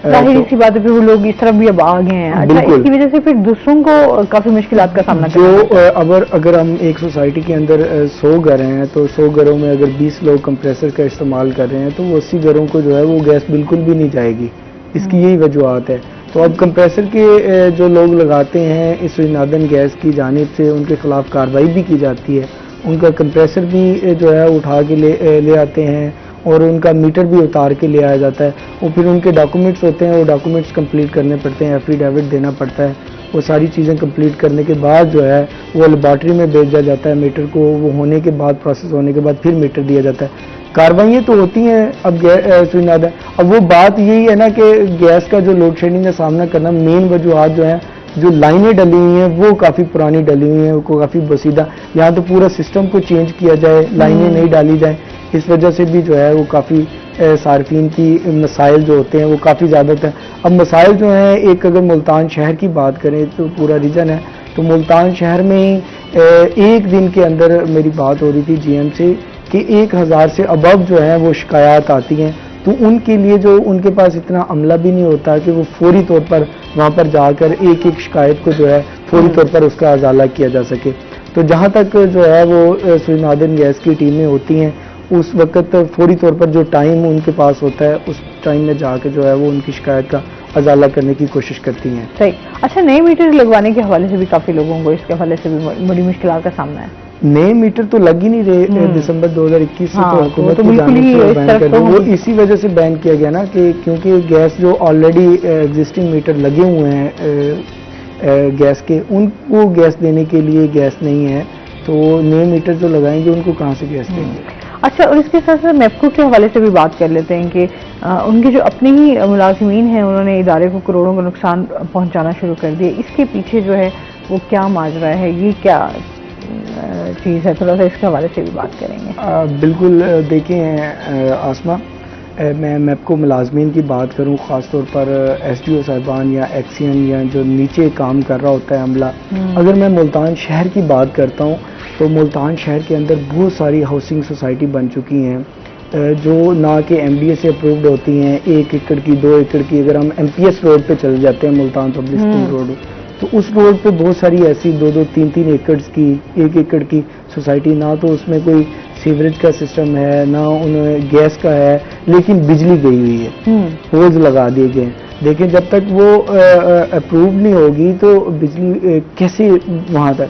जाहिर सी बात है, फिर वो लोग इस तरफ भी अब आ गए हैं। अच्छा, इसकी वजह से फिर दूसरों को काफी मुश्किलात का सामना करना अगर हम एक सोसाइटी के अंदर 100 घर हैं तो 100 घरों में अगर 20 लोग कंप्रेसर का इस्तेमाल कर रहे हैं तो वो 80 घरों को जो है वो गैस बिल्कुल भी नहीं जाएगी। इसकी यही वजूहत है। तो अब कंप्रेसर के जो लोग लगाते हैं इस नादन गैस की जानिब से उनके खिलाफ कार्रवाई भी की जाती है। उनका कंप्रेसर भी जो है उठा के ले आते हैं और उनका मीटर भी उतार के ले आया जाता है। और फिर उनके डॉक्यूमेंट्स होते हैं, वो डॉक्यूमेंट्स कंप्लीट करने पड़ते हैं, एफिडेविट देना पड़ता है। वो सारी चीज़ें कंप्लीट करने के बाद जो है वो लेबॉर्ट्री में भेजा जाता है मीटर को। वो होने के बाद, प्रोसेस होने के बाद फिर मीटर दिया जाता है। कार्रवाइयाँ तो होती हैं। अब अब वो बात यही है ना कि गैस का जो लोड शेडिंग का सामना करना, मेन वजूहत जो है, जो लाइनें डली हुई हैं वो काफ़ी पुरानी डली हुई हैं, वो काफ़ी बसीदा। यहाँ तो पूरा सिस्टम को चेंज किया जाए, लाइनें नहीं डाली जाए, इस वजह से भी जो है वो काफ़ी सार्फिन की मसाइल जो होते हैं वो काफ़ी ज़्यादा थे। अब मसाइल जो हैं, एक अगर मुल्तान शहर की बात करें तो पूरा रीजन है, तो मुल्तान शहर में ही एक दिन के अंदर मेरी बात हो रही थी GM से कि 1000 से अबव जो है वो शिकायत आती हैं। तो उनके लिए जो उनके पास इतना अमला भी नहीं होता कि वो फौरी तौर पर वहाँ पर जाकर एक एक शिकायत को जो है फौरी तौर पर उसका अजाला किया जा सके। तो जहाँ तक जो है वो सुनादन गैस की टीमें होती हैं उस वक्त फौरी तौर पर जो टाइम उनके पास होता है उस टाइम में जाकर जो है वो उनकी शिकायत का अजाला करने की कोशिश करती हैं। सही। अच्छा, नए मीटर लगवाने के हवाले से भी काफ़ी लोगों को इसके हवाले से भी बड़ी मुश्किल का सामना है। नए मीटर तो लग ही नहीं रहे दिसंबर 2021 से। हाँ, तो हुकूमत तो की बिल्कुल जानिब ही से इस बैन तरफ कर तो दिया। वो इसी वजह से बैन किया गया ना कि क्योंकि गैस जो ऑलरेडी एग्जिस्टिंग मीटर लगे हुए हैं गैस के, उनको गैस देने के लिए गैस नहीं है, तो नए मीटर जो लगाएंगे उनको कहाँ से गैस देंगे। अच्छा, और इसके साथ साथ मैप्को के हवाले से भी बात कर लेते हैं कि उनके जो अपने ही मुलाजिमीन हैं उन्होंने इदारे को करोड़ों का नुकसान पहुंचाना शुरू कर दिया। इसके पीछे जो है वो क्या माजरा है, ये क्या चीज़ है, थोड़ा सा इसके हवाले से भी बात करेंगे। बिल्कुल। देखें आसमा, मैं मैप्को मुलाजमीन की बात करूं, ख़ास तौर पर SDO साहिबान या एक्सियन या जो नीचे काम कर रहा होता है अमला, अगर मैं मुल्तान शहर की बात करता हूं तो मुल्तान शहर के अंदर बहुत सारी हाउसिंग सोसाइटी बन चुकी हैं जो ना कि MDA से अप्रूव्ड होती हैं। 1 एकड़ की, 2 एकड़ की। अगर हम MPS रोड पे चले जाते हैं, मुल्तान पब्लिक स्कूल रोड, तो उस रोड पे बहुत सारी ऐसी 2-2, 3-3 एकड़ की, 1 एकड़ की सोसाइटी, ना तो उसमें कोई सीवरेज का सिस्टम है, ना उन्हें गैस का है, लेकिन बिजली गई हुई है, पोल्स लगा दिए गए। देखें, जब तक वो अप्रूव नहीं होगी तो बिजली कैसे वहाँ तक,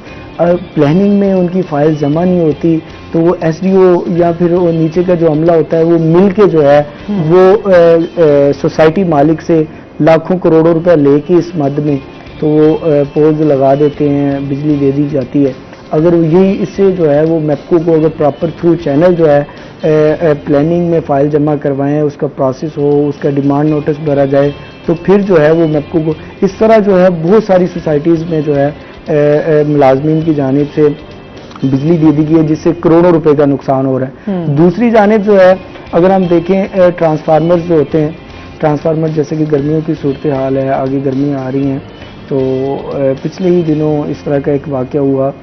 प्लानिंग में उनकी फाइल जमा नहीं होती, तो वो SDO या फिर वो नीचे का जो अमला होता है वो मिल के जो है वो सोसाइटी मालिक से लाखों करोड़ों रुपया लेके इस मद में तो वो पोल्स लगा देते हैं, बिजली दे दी जाती है। अगर यही इससे जो है वो मैप्को को अगर प्रॉपर थ्रू चैनल जो है प्लानिंग में फ़ाइल जमा करवाएं, उसका प्रोसेस हो, उसका डिमांड नोटिस भरा जाए, तो फिर जो है वो मैप्को को इस तरह जो है बहुत सारी सोसाइटीज़ में जो है मुलाजमीन की जानिब से बिजली दे दी गई है, जिससे करोड़ों रुपए का नुकसान हो रहा है। दूसरी जानिब जो है अगर हम देखें ट्रांसफार्मर्स जो होते हैं, ट्रांसफार्मर जैसे कि गर्मियों की सूरत हाल है, आगे गर्मियाँ आ रही हैं, तो पिछले ही दिनों इस तरह का एक वाक़या हुआ।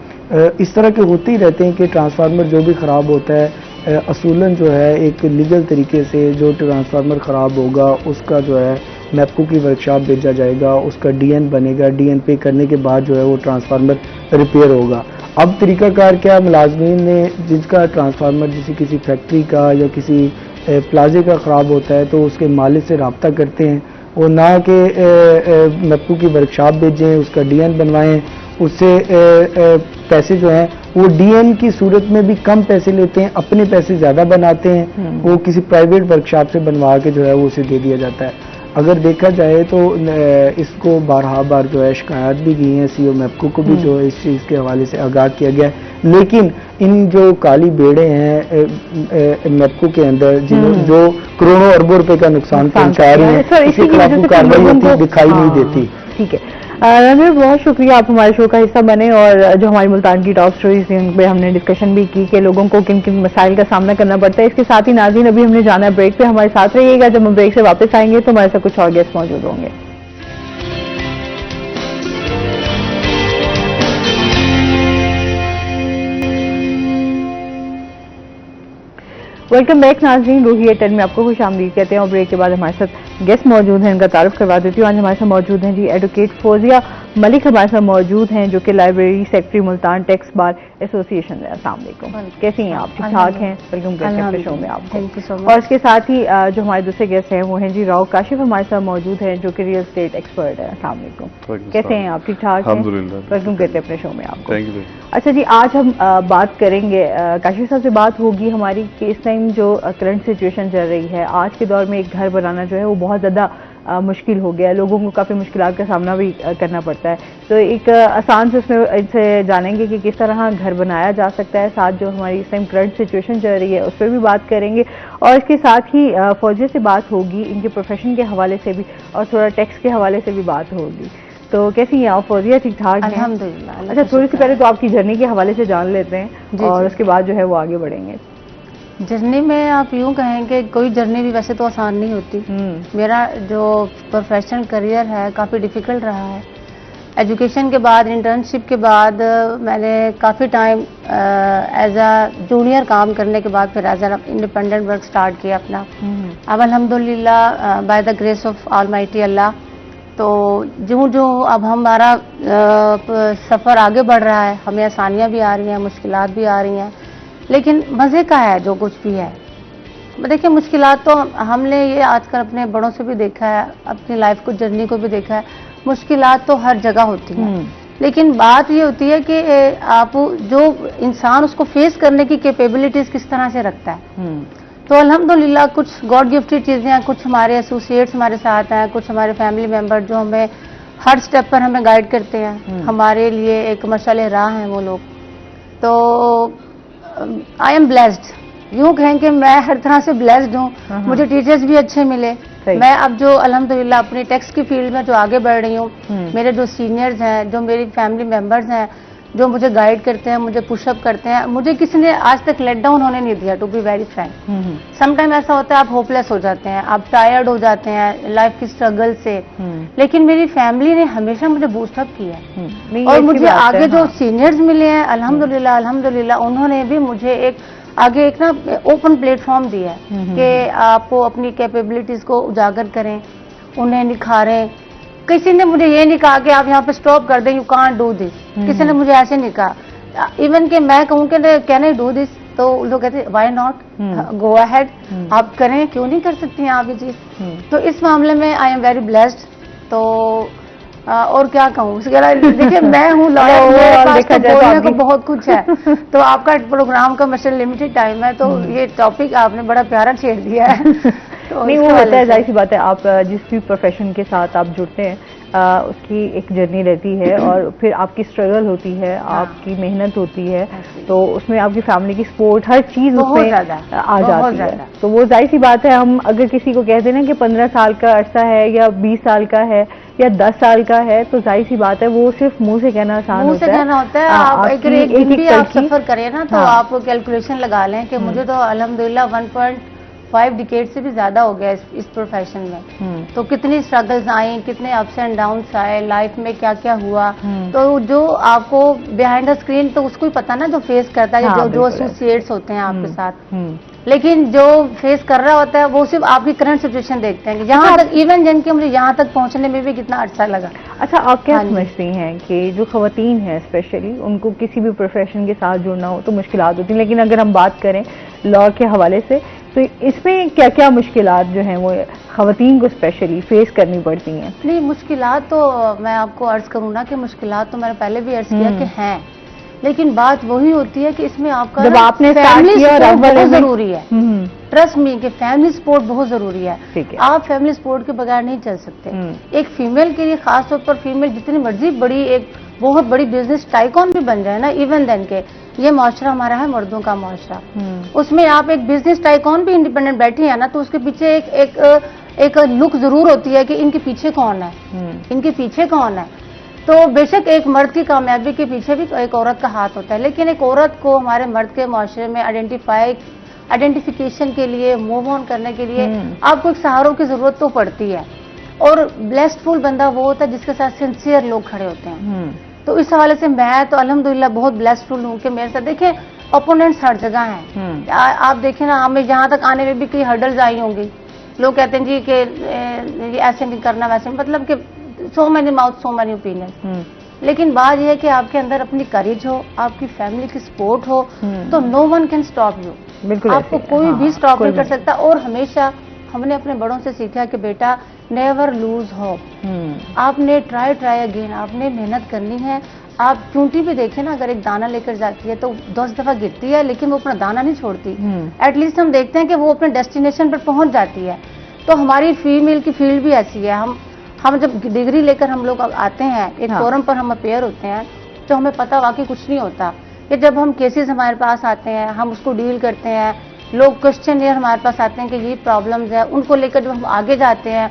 इस तरह के होते ही रहते हैं कि ट्रांसफार्मर जो भी ख़राब होता है असूलन जो है एक लीगल तरीके से जो ट्रांसफार्मर ख़राब होगा उसका जो है मैप्को की वर्कशॉप भेजा जाएगा, उसका DN बनेगा, DN पे करने के बाद जो है वो ट्रांसफार्मर रिपेयर होगा। अब तरीकाकार क्या, मुलाजमीन ने जिसका ट्रांसफार्मर जैसे किसी फैक्ट्री का या किसी प्लाजे का ख़राब होता है तो उसके मालिक से रब्ता करते हैं, वो ना कि मैप्को की वर्कशॉप भेजें, उसका DN बनवाएं उससे पैसे जो हैं वो डीएन की सूरत में भी कम पैसे लेते हैं, अपने पैसे ज़्यादा बनाते हैं, वो किसी प्राइवेट वर्कशॉप से बनवा के जो है वो उसे दे दिया जाता है। अगर देखा जाए तो इसको बारहा बार जो है शिकायत भी की है, सीओ मैप्को को भी जो है इस चीज़ के हवाले से आगाह किया गया है, लेकिन इन जो काली बेड़े हैं मैप्को के अंदर जो करोड़ों अरबों रुपए का नुकसान पहुंचा रही है, इसके खिलाफ कोई कार्रवाई होती दिखाई नहीं देती। ठीक है रणवीर, बहुत शुक्रिया आप हमारे शो का हिस्सा बने, और जो हमारी मुल्तान की टॉप स्टोरीज थी उन पर हमने डिस्कशन भी की कि लोगों को किन किन मसाइल का सामना करना पड़ता है। इसके साथ ही नाज़रीन अभी हमने जाना है ब्रेक पे, हमारे साथ रहिएगा। जब हम ब्रेक से वापस आएंगे तो हमारे साथ कुछ और गेस्ट मौजूद होंगे। वेलकम बैक नाज़रीन, रूही एटेड में आपको खुश आमदीद कहते हैं। और ब्रेक के बाद हमारे साथ गेस्ट मौजूद हैं, इनका तारुफ करवा देती हूँ। आज हमारे साथ मौजूद हैं जी एडवोकेट फौजिया मलिक, हमारे साथ मौजूद हैं जो कि library secretary Multan tax bar association है। अस्सलाम वालेकुम, कैसी हैं आप? ठीक ठाक हैं? वेलकम करते हैं अपने शो में आपको। Thank you so much. और इसके साथ ही जो हमारे दूसरे गेस्ट हैं वो हैं जी राव काशिफ, हमारे साथ मौजूद हैं जो कि रियल एस्टेट एक्सपर्ट है। अस्सलाम वालेकुम, कैसे हैं आप? ठीक ठाक हैं? वेलकम करते हैं अपने शो में आपको। Thank you. अच्छा जी, आज हम बात करेंगे, काशिफ साहब से बात होगी हमारी कि इस टाइम जो करंट सिचुएशन चल रही है, आज के दौर में एक घर बनाना जो है वो बहुत ज़्यादा मुश्किल हो गया है, लोगों को काफ़ी मुश्किलात का सामना भी करना पड़ता है। तो एक आसान से उसमें इनसे जानेंगे कि किस तरह घर बनाया जा सकता है, साथ जो हमारी इस टाइम करंट सिचुएशन चल रही है उस पर भी बात करेंगे, और इसके साथ ही फौजिया से बात होगी इनके प्रोफेशन के हवाले से भी, और थोड़ा टैक्स के हवाले से भी बात होगी। तो कैसी हैं आप फौजिया? ठीक ठाक हैं? अल्हम्दुलिल्लाह। अच्छा, थोड़ी सी पहले तो आपकी जर्नी के हवाले से जान लेते हैं और उसके बाद जो है वो आगे बढ़ेंगे। जर्नी में आप यूं कहें कि कोई जर्नी भी वैसे तो आसान नहीं होती। मेरा जो प्रोफेशनल करियर है काफ़ी डिफ़िकल्ट रहा है। एजुकेशन के बाद, इंटर्नशिप के बाद मैंने काफ़ी टाइम एज अ जूनियर काम करने के बाद फिर as a independent work start किया अपना। अब अल्हम्दुलिल्लाह by the grace of almighty Allah, तो जो अब हमारा सफ़र आगे बढ़ रहा है, हमें आसानियाँ भी आ रही हैं, मुश्किलात भी आ रही हैं, लेकिन मज़े का है जो कुछ भी है। देखिए, मुश्किलात तो हमने ये आजकल अपने बड़ों से भी देखा है, अपनी लाइफ को जर्नी को भी देखा है, मुश्किलात तो हर जगह होती हैं, लेकिन बात ये होती है कि आप जो इंसान उसको फेस करने की कैपेबिलिटीज किस तरह से रखता है। तो अल्हम्दुलिल्लाह कुछ गॉड गिफ्टेड चीज़ें हैं, कुछ हमारे एसोसिएट्स हमारे साथ हैं, कुछ हमारे फैमिली मेम्बर जो हमें हर स्टेप पर हमें गाइड करते हैं, हमारे लिए एक मशाले राह हैं वो लोग। तो आई एम ब्लेस्ड, यूं कहें कि मैं हर तरह से ब्लेस्ड हूँ। मुझे टीचर्स भी अच्छे मिले। मैं अब जो अल्हम्दुलिल्लाह अपनी टैक्स की फील्ड में जो आगे बढ़ रही हूँ, मेरे जो सीनियर्स हैं, जो मेरी फैमिली मेंबर्स हैं, जो मुझे गाइड करते हैं, मुझे पुशअप करते हैं, मुझे किसी ने आज तक लेट डाउन होने नहीं दिया, to be very frank. Sometime ऐसा होता है आप होपलेस हो जाते हैं, आप टायर्ड हो जाते हैं लाइफ की स्ट्रगल से, लेकिन मेरी फैमिली ने हमेशा मुझे बूस्टअप किया है। और मुझे आगे जो सीनियर्स मिले हैं अल्हम्दुलिल्लाह अल्हम्दुलिल्लाह, उन्होंने भी मुझे एक आगे एक ना ओपन प्लेटफॉर्म दिया है कि आप अपनी कैपेबिलिटीज को उजागर करें, उन्हें निखारें। किसी ने मुझे ये नहीं कहा कि आप यहाँ पे स्टॉप कर दें, यू कांट डू दिस। किसी ने मुझे ऐसे नहीं कहा। इवन कि मैं कहूँ कि कैन आई डू दिस, तो लोग कहते व्हाई नॉट, गो अहेड, आप करें, क्यों नहीं कर सकती हैं आप ये चीज। तो इस मामले में आई एम वेरी ब्लेस्ड। तो और क्या कहूँ, देखिए मैं हूँ लॉयर, मेरे पास तो बोलने को बहुत कुछ है। तो आपका प्रोग्राम का मसला लिमिटेड टाइम है, तो ये टॉपिक आपने बड़ा प्यारा छेड़ दिया है। तो नहीं, वो होता है, जाहिर सी बात है, आप जिस भी प्रोफेशन के साथ आप जुड़ते हैं उसकी एक जर्नी रहती है, और फिर आपकी स्ट्रगल होती है, आपकी मेहनत होती है, तो उसमें आपकी फैमिली की सपोर्ट, हर चीज उसमें आ जाती है। तो वो जाहिर सी बात है, हम अगर किसी को कहते हैं ना कि 15 साल का अरसा है या 20 साल का है या 10 साल का है, तो जाहिर सी बात है वो सिर्फ मुंह से कहना आसान होता है। आप अगर एक दिन भी आप सफर करें ना, तो आप कैलकुलेशन लगा लें कि मुझे तो अल्हम्दुलिल्लाह 1.5 डिकेड से भी ज्यादा हो गया इस प्रोफेशन में। तो कितनी स्ट्रगल्स आई, कितने अप्स एंड डाउन्स आए, लाइफ में क्या क्या हुआ। तो जो आपको बिहाइंड द स्क्रीन तो उसको ही पता ना, जो फेस करता है, जो एसोसिएट्स होते हैं आपके साथ, लेकिन जो फेस कर रहा होता है वो सिर्फ आपकी करंट सिचुएशन देखते हैं कि यहाँ तक, इवन जिनके मुझे यहाँ तक पहुँचने में भी कितना अच्छा लगा। अच्छा, आप क्या समझती हैं कि जो खवातीन हैं स्पेशली, उनको किसी भी प्रोफेशन के साथ जुड़ना हो तो मुश्किलात होती हैं, लेकिन अगर हम बात करें लॉ के हवाले से, तो इसमें क्या क्या मुश्किलात जो हैं वो खवातीन को स्पेशली फेस करनी पड़ती हैं? नहीं, मुश्किलात तो मैं आपको अर्ज करूँ ना कि मुश्किलात तो मैंने पहले भी अर्ज किया कि हैं, लेकिन बात वही होती है कि इसमें आपका जब आपने फैमिली किया सपोर्ट बहुत में जरूरी है। ट्रस्ट मी कि फैमिली सपोर्ट बहुत जरूरी है। ठीक है। आप फैमिली सपोर्ट के बगैर नहीं चल सकते। एक फीमेल के लिए, खासतौर पर फीमेल जितनी मर्जी बड़ी एक बहुत बड़ी बिजनेस टाइकॉन भी बन जाए ना, इवन देन के ये माशरा हमारा है मर्दों का माशरा, उसमें आप एक बिजनेस टाइकॉन भी इंडिपेंडेंट बैठी है ना, तो उसके पीछे एक लुक जरूर होती है कि इनके पीछे कौन है, इनके पीछे कौन है। तो बेशक एक मर्द की कामयाबी के पीछे भी एक औरत का हाथ होता है, लेकिन एक औरत को हमारे मर्द के माशरे में आइडेंटिफिकेशन के लिए, मूव ऑन करने के लिए आपको एक सहारों की जरूरत तो पड़ती है। और ब्लेस्डफुल बंदा वो होता है जिसके साथ सिंसियर लोग खड़े होते हैं। तो इस हवाले से मैं तो अल्हम्दुलिल्लाह बहुत ब्लेस्डफुल हूँ कि मेरे साथ देखिए ओपोनेंट्स हर जगह हैं। आप देखें ना, हमें यहाँ तक आने में भी कई हर्डल्स आई होंगी। लोग कहते हैं जी कि ये ऐसे नहीं करना, वैसे नहीं, मतलब कि so many mouth so many opinion. लेकिन बात यह है कि आपके अंदर अपनी करेज हो, आपकी फैमिली की सपोर्ट हो, तो no one can stop you. बिल्कुल, आपको कोई भी स्टॉप नहीं कर सकता। और हमेशा हमने अपने बड़ों से सीखा कि बेटा नेवर लूज होप। आपने ट्राई अगेन, आपने मेहनत करनी है। आप चूंटी भी देखें ना, अगर एक दाना लेकर जाती है तो 10 दफा गिरती है, लेकिन वो अपना दाना नहीं छोड़ती। एटलीस्ट हम देखते हैं कि वो अपने डेस्टिनेशन पर पहुंच जाती है। तो हमारी फीमेल की फील्ड भी ऐसी है। हम जब डिग्री लेकर हम लोग आते हैं, एक फोरम पर हम अपेयर होते हैं, तो हमें पता वाकई कुछ नहीं होता कि जब हम केसेस हमारे पास आते हैं, हम उसको डील करते हैं, लोग क्वेश्चनियर हमारे पास आते हैं कि ये प्रॉब्लम्स है, उनको लेकर जब हम आगे जाते हैं,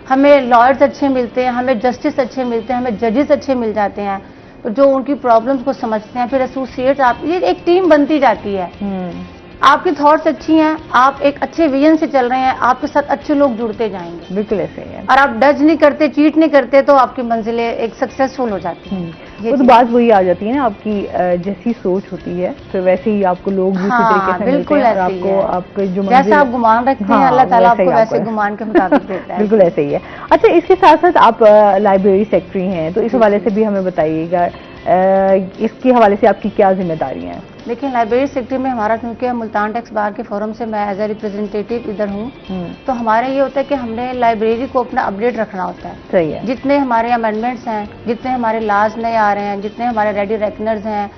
हमें लॉयर्स अच्छे मिलते हैं, हमें जस्टिस अच्छे मिलते हैं, हमें जजेस अच्छे मिल जाते हैं, तो जो उनकी प्रॉब्लम्स को समझते हैं, फिर एसोसिएट्स, आप ये एक टीम बनती जाती है। आपकी थॉट्स अच्छी हैं, आप एक अच्छे विजन से चल रहे हैं, आपके साथ अच्छे लोग जुड़ते जाएंगे। बिल्कुल ऐसे ही है। और आप डज नहीं करते, चीट नहीं करते, तो आपकी मंजिलें एक सक्सेसफुल हो जाती हैं। वो तो बात वही आ जाती है ना, आपकी जैसी सोच होती है फिर वैसे ही आपको लोग भी उसी तरीके से मिलते हैं और आपको आपके जो जैसे आप गुमान रखते हैं, अल्लाह ताला आपको वैसे गुमान के मुताबिक देता है। बिल्कुल ऐसे ही है। अच्छा, इसके साथ साथ आप लाइब्रेरी सेक्रेटरी हैं, तो इस हवाले से भी हमें बताइएगा, इसके हवाले से आपकी क्या जिम्मेदारी हैं? देखिए, लाइब्रेरी सेक्रेटरी में हमारा, क्योंकि मुल्तान टैक्स बार के फोरम से मैं एज ए रिप्रेजेंटेटिव इधर हूँ, तो हमारा ये होता है कि हमने लाइब्रेरी को अपना अपडेट रखना होता है। सही है। जितने हमारे अमेंडमेंट्स हैं, जितने हमारे लॉज नए आ रहे हैं, जितने हमारे रेडी रेकनर्स हैं,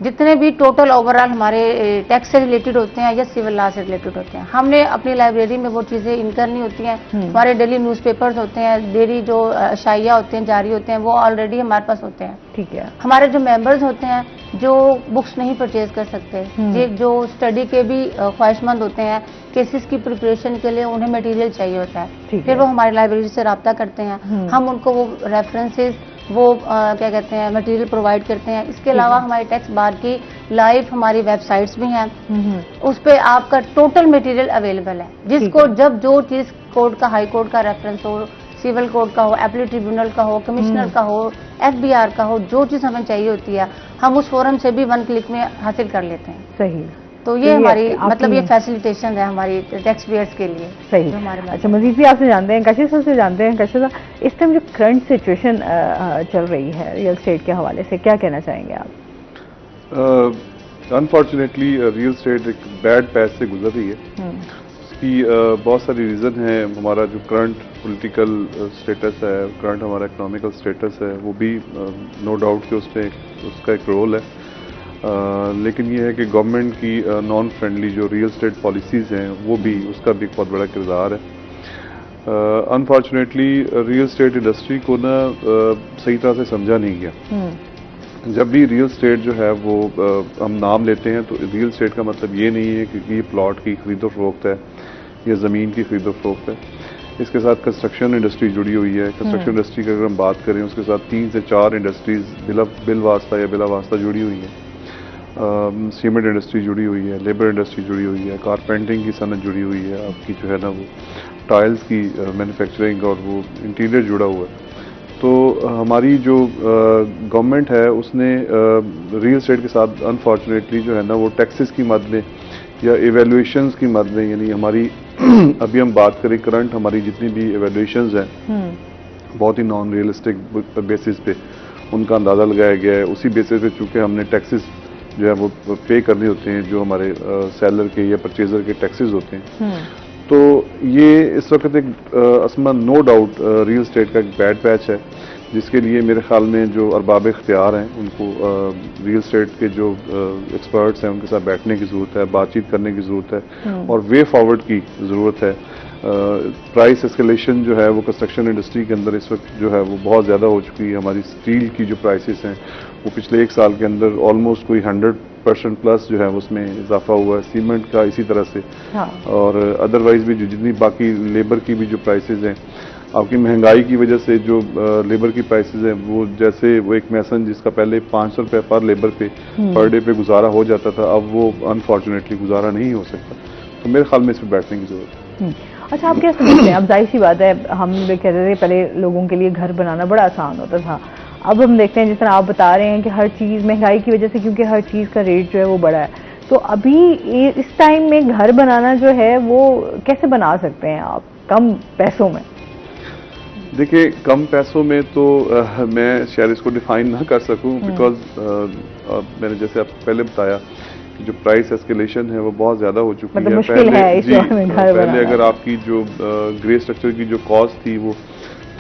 जितने भी टोटल ओवरऑल हमारे टैक्स से रिलेटेड होते हैं या सिविल लॉ से रिलेटेड होते हैं, हमने अपनी लाइब्रेरी में वो चीजें इन करनी होती हैं। हमारे डेली न्यूज़पेपर्स होते हैं, डेली जो अशाइया होते हैं, जारी होते हैं, वो ऑलरेडी हमारे पास होते हैं। ठीक है। हमारे जो मेंबर्स होते हैं, जो बुक्स नहीं परचेज कर सकते, जो स्टडी के भी ख्वाहिशमंद होते हैं, केसेस की प्रिपरेशन के लिए उन्हें मटेरियल चाहिए होता है, फिर वो हमारी लाइब्रेरी से रब्ता करते हैं। हम उनको वो रेफरेंसेस, वो क्या कहते हैं, मटेरियल प्रोवाइड करते हैं। इसके अलावा हमारी टैक्स बार की लाइव हमारी वेबसाइट्स भी हैं, उस पर आपका टोटल मटेरियल अवेलेबल है। जिसको जब जो चीज़ कोर्ट का, हाई कोर्ट का रेफरेंस हो, सिविल कोर्ट का हो, एपीलेट ट्रिब्यूनल का हो, कमिश्नर का हो, FBR का हो, जो चीज़ हमें चाहिए होती है, हम उस फोरम से भी 1 क्लिक में हासिल कर लेते हैं। सही। तो ये हमारी मतलब ये फैसिलिटेशन है हमारी टैक्स पेयर्स के लिए। सही। अच्छा, मजीद भी आपसे जानते हैं, कशिश साहब से जानते हैं। कशिश साहब, इस टाइम जो करंट सिचुएशन चल रही है रियल एस्टेट के हवाले से, क्या कहना चाहेंगे आप? अनफॉर्चुनेटली रियल एस्टेट एक बैड पैच से गुजर रही है। उसकी बहुत सारी रीज़न है। हमारा जो करंट पॉलिटिकल स्टेटस है, करंट हमारा इकोनॉमिकल स्टेटस है, वो भी नो डाउट कि उसका एक रोल है। लेकिन ये है कि गवर्नमेंट की नॉन फ्रेंडली जो रियल एस्टेट पॉलिसीज़ हैं, वो भी, उसका भी एक बहुत बड़ा किरदार है। अनफॉर्चुनेटली रियल एस्टेट इंडस्ट्री को ना सही तरह से समझा नहीं गया। जब भी रियल एस्टेट जो है वो हम नाम लेते हैं, तो रियल एस्टेट का मतलब ये नहीं है कि ये प्लॉट की खरीदो फरोख्त है या ज़मीन की खरीदो फरोख्त है। इसके साथ कंस्ट्रक्शन इंडस्ट्री जुड़ी हुई है। कंस्ट्रक्शन इंडस्ट्री की अगर हम बात करें, उसके साथ 3 से 4 इंडस्ट्रीज बिल वास्ता या बिला वास्ता जुड़ी हुई हैं। सीमेंट इंडस्ट्री जुड़ी हुई है, लेबर इंडस्ट्री जुड़ी हुई है, कारपेंटिंग की सनत जुड़ी हुई है, आपकी जो है ना वो टाइल्स की मैन्युफैक्चरिंग और वो इंटीरियर जुड़ा हुआ है। तो हमारी जो गवर्नमेंट है, उसने रियल एस्टेट के साथ अनफॉर्चुनेटली जो है ना वो टैक्सेस की मद में या एवेल्यूएशंस की मद में, यानी हमारी अभी हम बात करें करंट हमारी जितनी भी एवेल्यूएशंस हैं, बहुत ही नॉन रियलिस्टिक बेसिस पे उनका अंदाज़ा लगाया गया है। उसी बेसिस पे चूँकि हमने टैक्सेस जो है वो पे करने होते हैं, जो हमारे सेलर के या परचेजर के टैक्सेस होते हैं। तो ये इस वक्त एक असमा नो डाउट रियल स्टेट का एक बैड पैच है, जिसके लिए मेरे ख्याल में जो अरबाब इख्तियार हैं उनको रियल स्टेट के जो एक्सपर्ट्स हैं उनके साथ बैठने की ज़रूरत है, बातचीत करने की ज़रूरत है और वे फॉरवर्ड की ज़रूरत है। प्राइस एस्केलेशन जो है वो कंस्ट्रक्शन इंडस्ट्री के अंदर इस वक्त जो है वो बहुत ज़्यादा हो चुकी है। हमारी स्टील की जो प्राइसेस हैं वो पिछले 1 साल के अंदर ऑलमोस्ट कोई 100% प्लस जो है उसमें इजाफा हुआ है, सीमेंट का इसी तरह से। हाँ। और अदरवाइज भी जो जितनी बाकी लेबर की भी जो प्राइसेस हैं, आपकी महंगाई की वजह से जो लेबर की प्राइसेस हैं वो जैसे वो एक मैसन जिसका पहले 500 रुपये पर लेबर पे पर डे पे गुजारा हो जाता था, अब वो अनफॉर्चुनेटली गुजारा नहीं हो सकता। तो मेरे ख्याल में इस पर बैठने की जरूरत है। अच्छा, आप क्या समझते हैं? अब जाहिर सी बात है, हम कहते थे पहले लोगों के लिए घर बनाना बड़ा आसान होता था, अब हम देखते हैं जिस तरह आप बता रहे हैं कि हर चीज़ महंगाई की वजह से, क्योंकि हर चीज़ का रेट जो है वो बढ़ा है, तो अभी इस टाइम में घर बनाना जो है वो कैसे बना सकते हैं आप कम पैसों में? देखिए, कम पैसों में तो मैं शायद इसको डिफाइन ना कर सकूं, बिकॉज मैंने जैसे आपको पहले बताया कि जो प्राइस एस्केलेशन है वो बहुत ज़्यादा हो चुकी है। मुश्किल है इस दौर में घर बनाना। पहले अगर आपकी जो ग्रे स्ट्रक्चर की जो कॉस्ट थी वो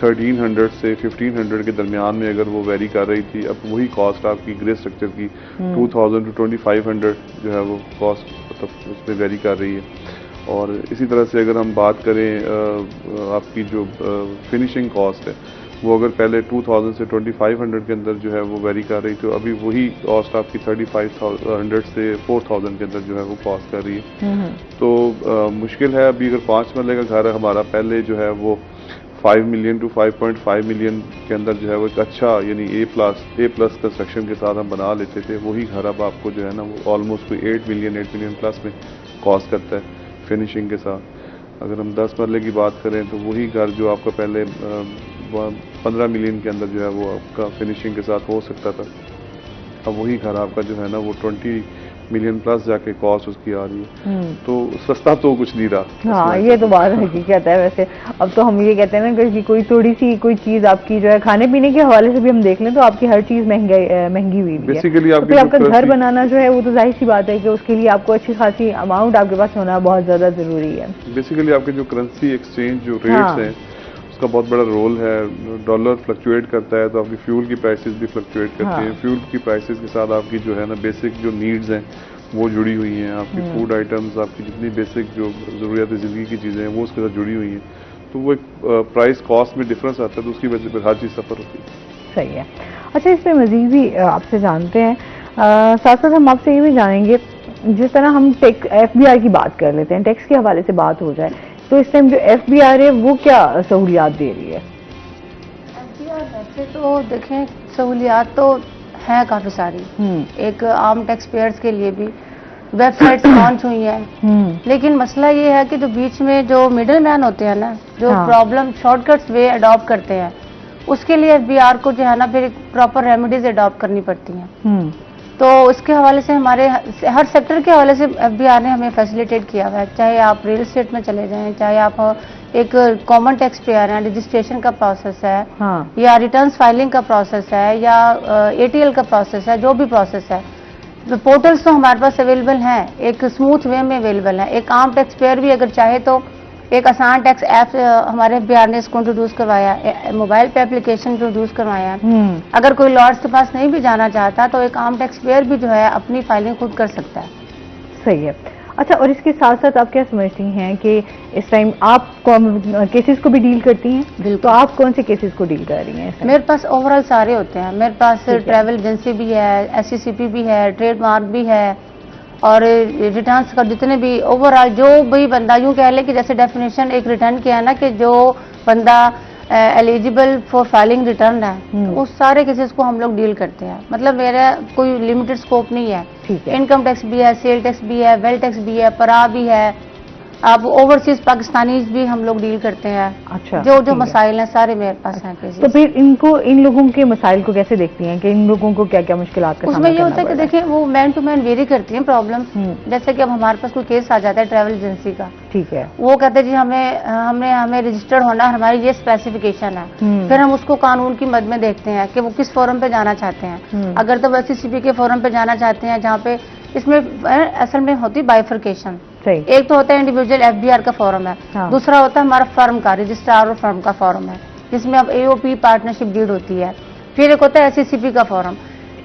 1300 से 1500 के दरमियान में अगर वो वेरी कर रही थी, अब वही कॉस्ट आपकी ग्रे स्ट्रक्चर की 2000 to 2500 जो है वो कॉस्ट मतलब उसमें वेरी कर रही है। और इसी तरह से अगर हम बात करें आपकी जो फिनिशिंग कॉस्ट है वो अगर पहले 2000 से 2500 के अंदर जो है वो वेरी कर रही, तो अभी वही कॉस्ट आपकी 3500 से 4000 के अंदर जो है वो कॉस्ट कर रही है। तो मुश्किल है। अभी अगर 5 मरले का घर है हमारा, पहले जो है वो 5 मिलियन to 5.5 मिलियन के अंदर जो है वो एक अच्छा यानी A+ कंस्ट्रक्शन के साथ हम बना लेते थे, वही घर अब आपको जो है ना वो ऑलमोस्ट कोई 8 मिलियन प्लस में कॉस्ट करता है फिनिशिंग के साथ। अगर हम 10 मरले की बात करें तो वही घर जो आपका पहले 15 मिलियन के अंदर जो है वो आपका फिनिशिंग के साथ हो सकता था, अब वही घर आपका जो है ना वो 20 मिलियन प्लस जाके कॉस्ट उसकी आ रही है। तो सस्ता तो कुछ नहीं रहा। हाँ, ये तो बात हकीकत है। वैसे अब तो हम ये कहते हैं ना कि कोई थोड़ी सी कोई चीज आपकी जो है खाने पीने के हवाले से भी हम देख लें तो आपकी हर चीज महंगी हुई है। बेसिकली तो आपका घर बनाना जो है वो तो जाहिर सी बात है कि उसके लिए आपको अच्छी खासी अमाउंट आपके पास होना बहुत ज्यादा जरूरी है। बेसिकली आपके जो करेंसी एक्सचेंज जो रेट्स हैं का बहुत बड़ा रोल है। डॉलर फ्लक्चुएट करता है तो आपकी फ्यूल की प्राइसेस भी फ्लक्चुएट करती हैं। फ्यूल की प्राइसेस के साथ आपकी जो है ना बेसिक जो नीड्स हैं वो जुड़ी हुई हैं। आपकी फूड आइटम्स, आपकी जितनी बेसिक जो ज़रूरियात ज़िंदगी की चीज़ें हैं वो उसके साथ जुड़ी हुई हैं। तो वो एक प्राइस कॉस्ट में डिफरेंस आता है, तो उसकी वजह से फिर हर चीज़ सफ़र होती है। सही है। अच्छा, इस पर मज़ीद भी आपसे जानते हैं, साथ साथ हम आपसे ये भी जानेंगे, जिस तरह हम FBR की बात कर लेते हैं, टैक्स के हवाले से बात हो जाए, तो इस टाइम जो FBR है वो क्या सहूलियात दे रही है? FBR वैसे तो देखें सहूलियात तो हैं काफ़ी सारी। एक आम टैक्स पेयर्स के लिए भी वेबसाइट्स लॉन्च हुई हैं, लेकिन मसला ये है कि जो बीच में जो मिडिल मैन होते हैं ना, जो प्रॉब्लम शॉर्टकट्स वे अडॉप्ट करते हैं, उसके लिए FBR को जो है ना फिर प्रॉपर रेमेडीज अडॉप्ट करनी पड़ती हैं। तो इसके हवाले से हमारे हर सेक्टर के हवाले से FBR ने हमें फैसिलिटेट किया हुआ है। चाहे आप रियल एस्टेट में चले जाएं, चाहे आप एक कॉमन टैक्स पेयर हैं, रजिस्ट्रेशन का प्रोसेस है, या रिटर्न्स फाइलिंग का प्रोसेस है, या ATL का प्रोसेस है, जो भी प्रोसेस है, तो पोर्टल्स तो हमारे पास अवेलेबल हैं, एक स्मूथ वे में अवेलेबल है। एक आम टैक्स पेयर भी अगर चाहे तो एक आसान टैक्स ऐप हमारे FBR ने इसको इंट्रोड्यूस करवाया, मोबाइल पे एप्लीकेशन इंट्रोड्यूस करवाया है। अगर कोई लॉर्ड्स के पास नहीं भी जाना चाहता तो एक आम टैक्स पेयर भी जो है अपनी फाइलिंग खुद कर सकता है। सही है। अच्छा, और इसके साथ साथ आप क्या समझती हैं कि इस टाइम आप केसेस को भी डील करती हैं? तो आप कौन से केसेस को डील कर रही हैं? मेरे पास ओवरऑल सारे होते हैं। मेरे पास ट्रैवल एजेंसी भी है, SCCP भी है, ट्रेडमार्क भी है, और रिटर्न्स का जितने भी ओवरऑल जो भी बंदा, यूँ कह ले कि जैसे डेफिनेशन एक रिटर्न किया है ना कि जो बंदा एलिजिबल फॉर फाइलिंग रिटर्न है, तो उस सारे केसेस को हम लोग डील करते हैं। मतलब मेरा कोई लिमिटेड स्कोप नहीं है। इनकम टैक्स भी है, सेल टैक्स भी है, वेल्थ टैक्स भी है, परा भी है, अब ओवरसीज पाकिस्तानी भी हम लोग डील करते हैं। अच्छा, जो मसाइल हैं सारे मेरे पास हैं केसेस। तो फिर इन लोगों के मसाइल को कैसे देखती हैं कि इन लोगों को क्या क्या मुश्किलात का उसमें ये होता है कि देखिए वो मैन टू मैन वेरी करती हैं प्रॉब्लम। जैसे कि अब हमारे पास कोई केस आ जाता है ट्रैवल एजेंसी का, ठीक है, वो कहते हैं जी हमें रजिस्टर्ड होना, हमारी ये स्पेसिफिकेशन है। फिर हम उसको कानून की मद में देखते हैं कि वो किस फोरम पे जाना चाहते हैं। अगर तो SCCP के फोरम पे जाना चाहते हैं, जहाँ पे इसमें असल में होती बाइफर्केशन, सही। एक तो होता है इंडिविजुअल FBR का फॉर्म है, हाँ। दूसरा होता है हमारा फर्म का, रजिस्ट्रार और फर्म का फॉर्म है, जिसमें अब AOP पार्टनरशिप डीड होती है। फिर एक होता है SCCP का फॉर्म।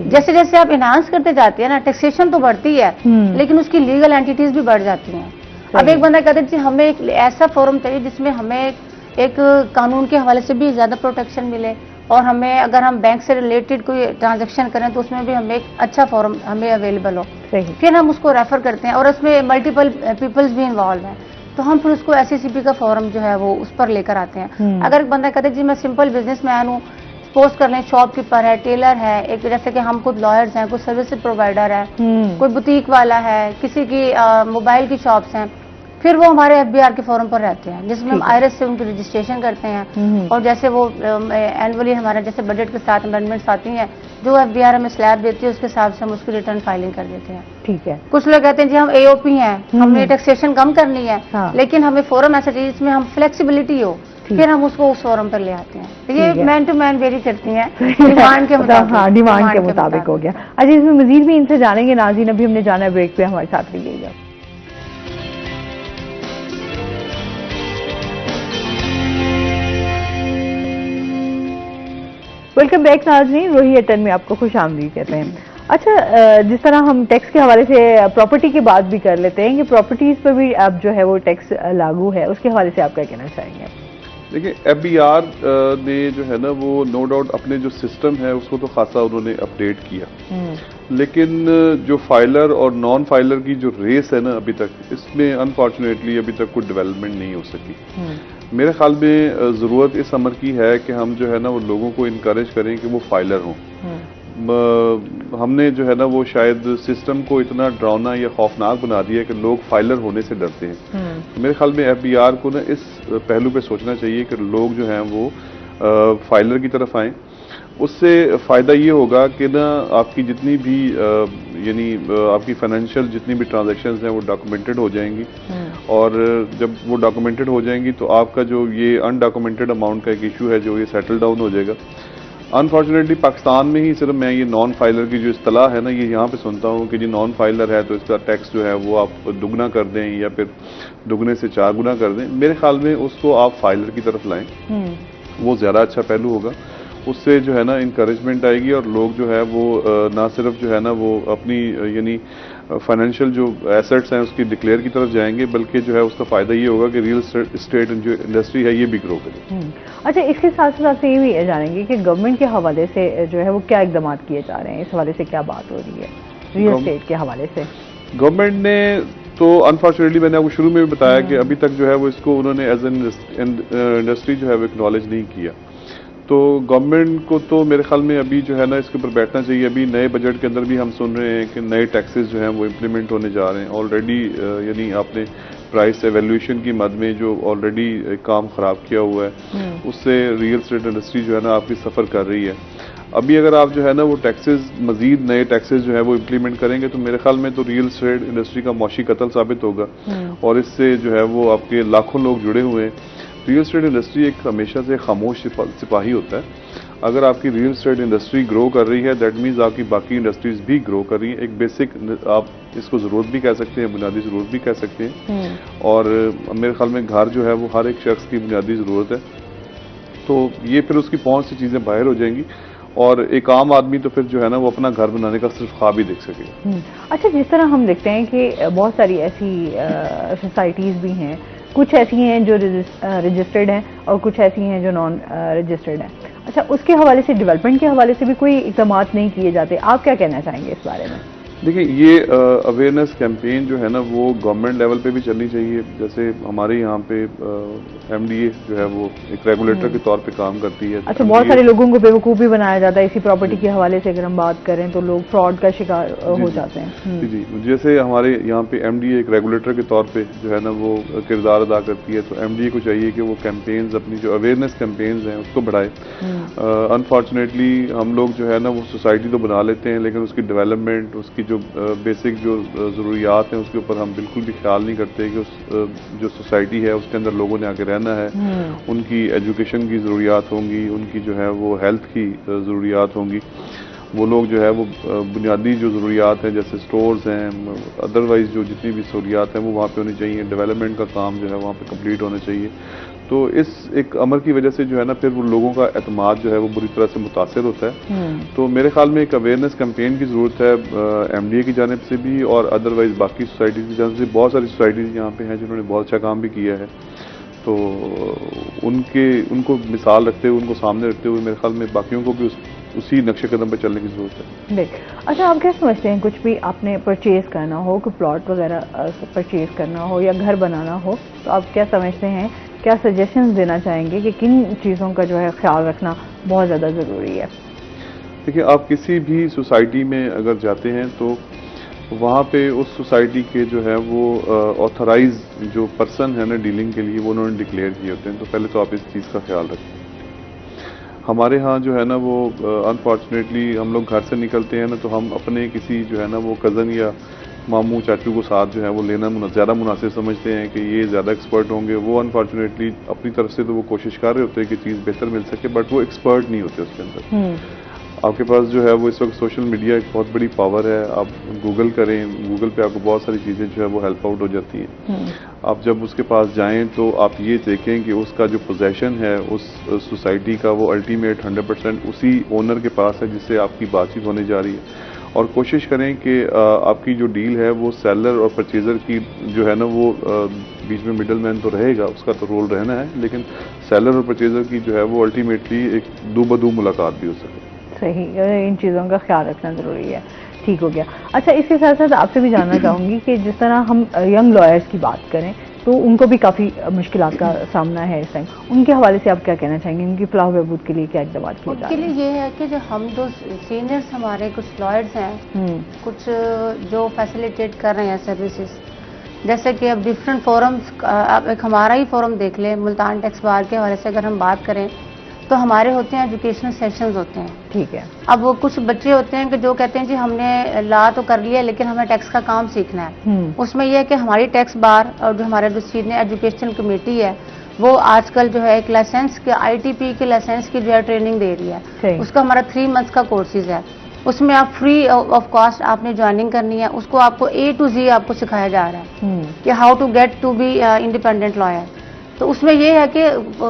जैसे जैसे आप इनहांस करते जाते हैं ना, टैक्सेशन तो बढ़ती है, लेकिन उसकी लीगल एंटिटीज भी बढ़ जाती हैं। अब एक बंदा कहते हैं हमें एक ऐसा फॉर्म चाहिए जिसमें हमें एक कानून के हवाले से भी ज्यादा प्रोटेक्शन मिले, और हमें अगर हम बैंक से रिलेटेड कोई ट्रांजैक्शन करें तो उसमें भी हमें एक अच्छा फॉर्म हमें अवेलेबल हो। सही। फिर हम उसको रेफर करते हैं, और उसमें मल्टीपल पीपल्स भी इन्वॉल्व हैं, तो हम फिर उसको SCCP का फॉर्म जो है वो उस पर लेकर आते हैं। अगर एक बंदा कहते हैं जी मैं सिंपल बिजनेसमैन हूँ, सपोज कर लें शॉपकीपर है, टेलर है, एक जैसे कि हम खुद लॉयर्स हैं, कुछ सर्विस प्रोवाइडर है, कोई बुटीक वाला है, किसी की मोबाइल की शॉप्स हैं, फिर वो हमारे FBR के फॉर्म पर रहते हैं, जिसमें हम IRS से उनकी रजिस्ट्रेशन करते हैं। और जैसे वो एनुअली हमारा जैसे बजट के साथ अमेंडमेंट्स आती हैं, जो FBR हमें स्लैब देती है उसके हिसाब से हम उसकी रिटर्न फाइलिंग कर देते हैं। ठीक है। कुछ लोग कहते हैं जी हम AOP हैं, हमने टैक्सेशन कम करनी है, लेकिन हमें फॉर्म ऐसा चाहिए जिसमें हम फ्लेक्सिबिलिटी हो, फिर हम उसको उस फॉर्म पर ले आते हैं। तो ये मैन टू मैन वेरी करती हैं, डिमांड के मुताबिक। हाँ, डिमांड के मुताबिक हो गया। अच्छा, इसमें मजीद भी इनसे जानेंगे। नाज़रीन, अभी हमने जाना है ब्रेक पे, हमारे साथ रहिएगा। वेलकम बैक नाज़रीन, रोही एटन में आपको खुश आमदीद कहते हैं। अच्छा, जिस तरह हम टैक्स के हवाले से प्रॉपर्टी की बात भी कर लेते हैं कि प्रॉपर्टीज पर भी अब जो है वो टैक्स लागू है, उसके हवाले से आप क्या कहना चाहेंगे? देखिए, FBR ने जो है ना वो नो डाउट अपने जो सिस्टम है उसको तो खासा उन्होंने अपडेट किया, लेकिन जो फाइलर और नॉन फाइलर की जो रेस है ना अभी तक, इसमें अनफॉर्चुनेटली अभी तक कोई डेवलपमेंट नहीं हो सकी। मेरे ख्याल में ज़रूरत इस अमर की है कि हम जो है ना वो लोगों को इनकरेज करें कि वो फाइलर हों। हमने जो है ना वो शायद सिस्टम को इतना डरावना या खौफनाक बना दिया कि लोग फाइलर होने से डरते हैं। मेरे ख्याल में FBR को ना इस पहलू पे सोचना चाहिए कि लोग जो हैं वो फाइलर की तरफ आएं। उससे फ़ायदा ये होगा कि ना आपकी जितनी भी यानी आपकी फाइनेंशियल जितनी भी ट्रांजैक्शंस हैं वो डॉक्यूमेंटेड हो जाएंगी, और जब वो डॉक्यूमेंटेड हो जाएंगी तो आपका जो ये अनडॉक्यूमेंटेड अमाउंट का एक इशू है जो ये सेटल डाउन हो जाएगा। अनफॉर्चुनेटली पाकिस्तान में ही सिर्फ मैं ये नॉन फाइलर की जो इस्तेलाह है ना ये यहाँ पे सुनता हूँ कि जी नॉन फाइलर है तो इसका टैक्स जो है वो आप दुगना कर दें या फिर दुगने से 4 गुना कर दें। मेरे ख्याल में उसको आप फाइलर की तरफ लाएं, वो ज़्यादा अच्छा पहलू होगा। उससे जो है ना इंकरेजमेंट आएगी और लोग जो है वो ना सिर्फ जो है ना वो अपनी यानी फाइनेंशियल जो एसेट्स हैं उसकी डिक्लेयर की तरफ जाएंगे, बल्कि जो है उसका फ़ायदा ये होगा कि रियल एस्टेट जो इंडस्ट्री है ये भी ग्रो करे। अच्छा, इसके साथ साथ आपसे ये भी जानेंगे कि गवर्नमेंट के हवाले से जो है वो क्या इकदाम किए जा रहे हैं, इस हवाले से क्या बात हो रही है रियल एस्टेट के हवाले से? गवर्नमेंट ने तो अनफॉर्चुनेटली मैंने आपको शुरू में भी बताया कि अभी तक जो है वो इसको उन्होंने एज एन इंडस्ट्री जो है वो एक्नॉलेज नहीं किया। तो गवर्नमेंट को तो मेरे ख्याल में अभी जो है ना इसके ऊपर बैठना चाहिए। अभी नए बजट के अंदर भी हम सुन रहे हैं कि नए टैक्सेस जो हैं वो इम्प्लीमेंट होने जा रहे हैं ऑलरेडी। यानी आपने प्राइस एवेल्यूएशन की मद में जो ऑलरेडी काम ख़राब किया हुआ है उससे रियल एस्टेट इंडस्ट्री जो है ना आपकी सफ़र कर रही है। अभी अगर आप जो है ना वो टैक्सेस मजीद नए टैक्सेस जो है वो इम्प्लीमेंट करेंगे तो मेरे ख्याल में तो रियल एस्टेट इंडस्ट्री का मौशी कत्ल साबित होगा, और इससे जो है वो आपके लाखों लोग जुड़े हुए हैं। रियल एस्टेट इंडस्ट्री एक हमेशा से खामोश सिपाही होता है। अगर आपकी रियल एस्टेट इंडस्ट्री ग्रो कर रही है दैट मीन्स आपकी बाकी इंडस्ट्रीज भी ग्रो कर रही है। एक बेसिक आप इसको ज़रूरत भी कह सकते हैं, बुनियादी ज़रूरत भी कह सकते हैं, और मेरे ख्याल में घर जो है वो हर एक शख्स की बुनियादी ज़रूरत है। तो ये फिर उसकी पहुंच से चीज़ें बाहर हो जाएंगी और एक आम आदमी तो फिर जो है ना वो अपना घर बनाने का सिर्फ ख्वाब ही देख सकेगा। अच्छा, जिस तरह हम देखते हैं कि बहुत सारी ऐसी सोसाइटीज़ भी हैं, कुछ ऐसी हैं जो रजिस्टर्ड हैं और कुछ ऐसी हैं जो नॉन रजिस्टर्ड हैं। अच्छा, उसके हवाले से डेवलपमेंट के हवाले से भी कोई इक़दाम नहीं किए जाते, आप क्या कहना चाहेंगे इस बारे में? देखिए, ये अवेयरनेस कैंपेन जो है ना वो गवर्नमेंट लेवल पे भी चलनी चाहिए। जैसे हमारे यहाँ पे MDA जो है वो एक रेगुलेटर के तौर पे काम करती है। अच्छा, बहुत सारे लोगों को बेवकूफ़ भी बनाया जाता है इसी प्रॉपर्टी के हवाले से। अगर हम बात करें तो लोग फ्रॉड का शिकार हो जाते हैं। जी जी, जैसे हमारे यहाँ पे MDA एक रेगुलेटर के तौर पे जो है ना वो किरदार अदा करती है, तो MDA को चाहिए कि वो कैंपेन्स अपनी जो अवेयरनेस कैंपेन्स हैं उसको बढ़ाए। अनफॉर्चुनेटली हम लोग जो है ना वो सोसाइटी तो बना लेते हैं लेकिन उसकी डेवलपमेंट, उसकी जो बेसिक जो ज़रूरियात हैं उसके ऊपर हम बिल्कुल भी ख्याल नहीं करते कि उस जो सोसाइटी है उसके अंदर लोगों ने आके रहना है, उनकी एजुकेशन की ज़रूरियात होंगी, उनकी जो है वो हेल्थ की ज़रूरियात होंगी, वो लोग जो है वो बुनियादी जो ज़रूरियात हैं जैसे स्टोर्स हैं, अदरवाइज जो जितनी भी सहूलियात हैं वो वहाँ पे होनी चाहिए, डेवलपमेंट का काम जो है वहाँ पे कंप्लीट होना चाहिए। तो इस एक अमर की वजह से जो है ना फिर वो लोगों का एतमाद जो है वो बुरी तरह से मुतासिर होता है। तो मेरे ख्याल में एक अवेयरनेस कैंपेन की ज़रूरत है MDA की जानिब से भी और अदरवाइज बाकी सोसाइटीज़ की जानिब से। बहुत सारी सोसाइटीज़ यहाँ पे हैं जिन्होंने बहुत अच्छा काम भी किया है, तो उनको मिसाल रखते हुए, उनको सामने रखते हुए मेरे ख्याल में बाकियों को भी उसी नक्शे कदम पर चलने की जरूरत है। देख, अच्छा, आप क्या समझते हैं, कुछ भी आपने परचेज करना हो, कोई प्लॉट वगैरह परचेज करना हो या घर बनाना हो, तो आप क्या समझते हैं, क्या सजेशंस देना चाहेंगे कि किन चीज़ों का जो है ख्याल रखना बहुत ज़्यादा ज़रूरी है? देखिए, आप किसी भी सोसाइटी में अगर जाते हैं तो वहाँ पे उस सोसाइटी के जो है वो ऑथराइज जो पर्सन है ना डीलिंग के लिए, वो उन्होंने डिक्लेयर किए होते हैं। तो पहले तो आप इस चीज़ का ख्याल रखें। हमारे यहाँ जो है ना वो अनफॉर्चुनेटली हम लोग घर से निकलते हैं ना तो हम अपने किसी जो है ना वो कज़न या मामू चाचू को साथ जो है वो लेना ज़्यादा मुनासिब समझते हैं कि ये ज़्यादा एक्सपर्ट होंगे। वो अनफॉर्चुनेटली अपनी तरफ से तो वो कोशिश कर रहे होते हैं कि चीज़ बेहतर मिल सके, बट वो एक्सपर्ट नहीं होते उसके अंदर। आपके पास जो है वो इस वक्त सोशल मीडिया एक बहुत बड़ी पावर है। आप गूगल करें, गूगल पे आपको बहुत सारी चीज़ें जो है वो हेल्प आउट हो जाती हैं। आप जब उसके पास जाएं तो आप ये देखें कि उसका जो पोजेशन है उस सोसाइटी का, वो अल्टीमेट 100% उसी ओनर के पास है जिससे आपकी बातचीत होने जा रही है। और कोशिश करें कि आपकी जो डील है वो सेलर और परचेज़र की जो है ना वो बीच में मिडल मैन तो रहेगा, उसका तो रोल रहना है, लेकिन सेलर और परचेज़र की जो है वो अल्टीमेटली एक दो बदू मुलाकात भी हो सके। सही, इन चीज़ों का ख्याल रखना ज़रूरी है। ठीक हो गया। अच्छा, इसके साथ साथ आपसे भी जानना चाहूँगी कि जिस तरह हम यंग लॉयर्स की बात करें तो उनको भी काफ़ी मुश्किलात का सामना है इस टाइम, उनके हवाले से आप क्या कहना चाहेंगे? उनकी फलाह बहबूद के लिए क्या इक़दाम किए जा रहे हैं? उनके लिए ये है कि जो हम जो सीनियर्स हमारे कुछ लॉयर्स हैं, कुछ जो फैसिलिटेट कर रहे हैं सर्विसेज, जैसे कि अब डिफरेंट फोरम्स, आप एक हमारा ही फोरम देख लें, मुल्तान टैक्स बार के हवाले से अगर हम बात करें तो हमारे होते हैं एजुकेशनल सेशंस होते हैं। ठीक है। अब वो कुछ बच्चे होते हैं कि जो कहते हैं जी हमने ला तो कर लिया लेकिन हमें टैक्स का काम सीखना है। उसमें यह है कि हमारी टैक्स बार और जो हमारे जो सीनियर एजुकेशन कमेटी है वो आजकल जो है एक लाइसेंस के ITP के लाइसेंस की जो है ट्रेनिंग दे रही है। उसका हमारा 3 मंथ्स का कोर्सेज है, उसमें आप फ्री ऑफ कॉस्ट आपने ज्वाइनिंग करनी है। उसको आपको A to Z आपको सिखाया जा रहा है कि how to get to be independent lawyer. तो उसमें ये है कि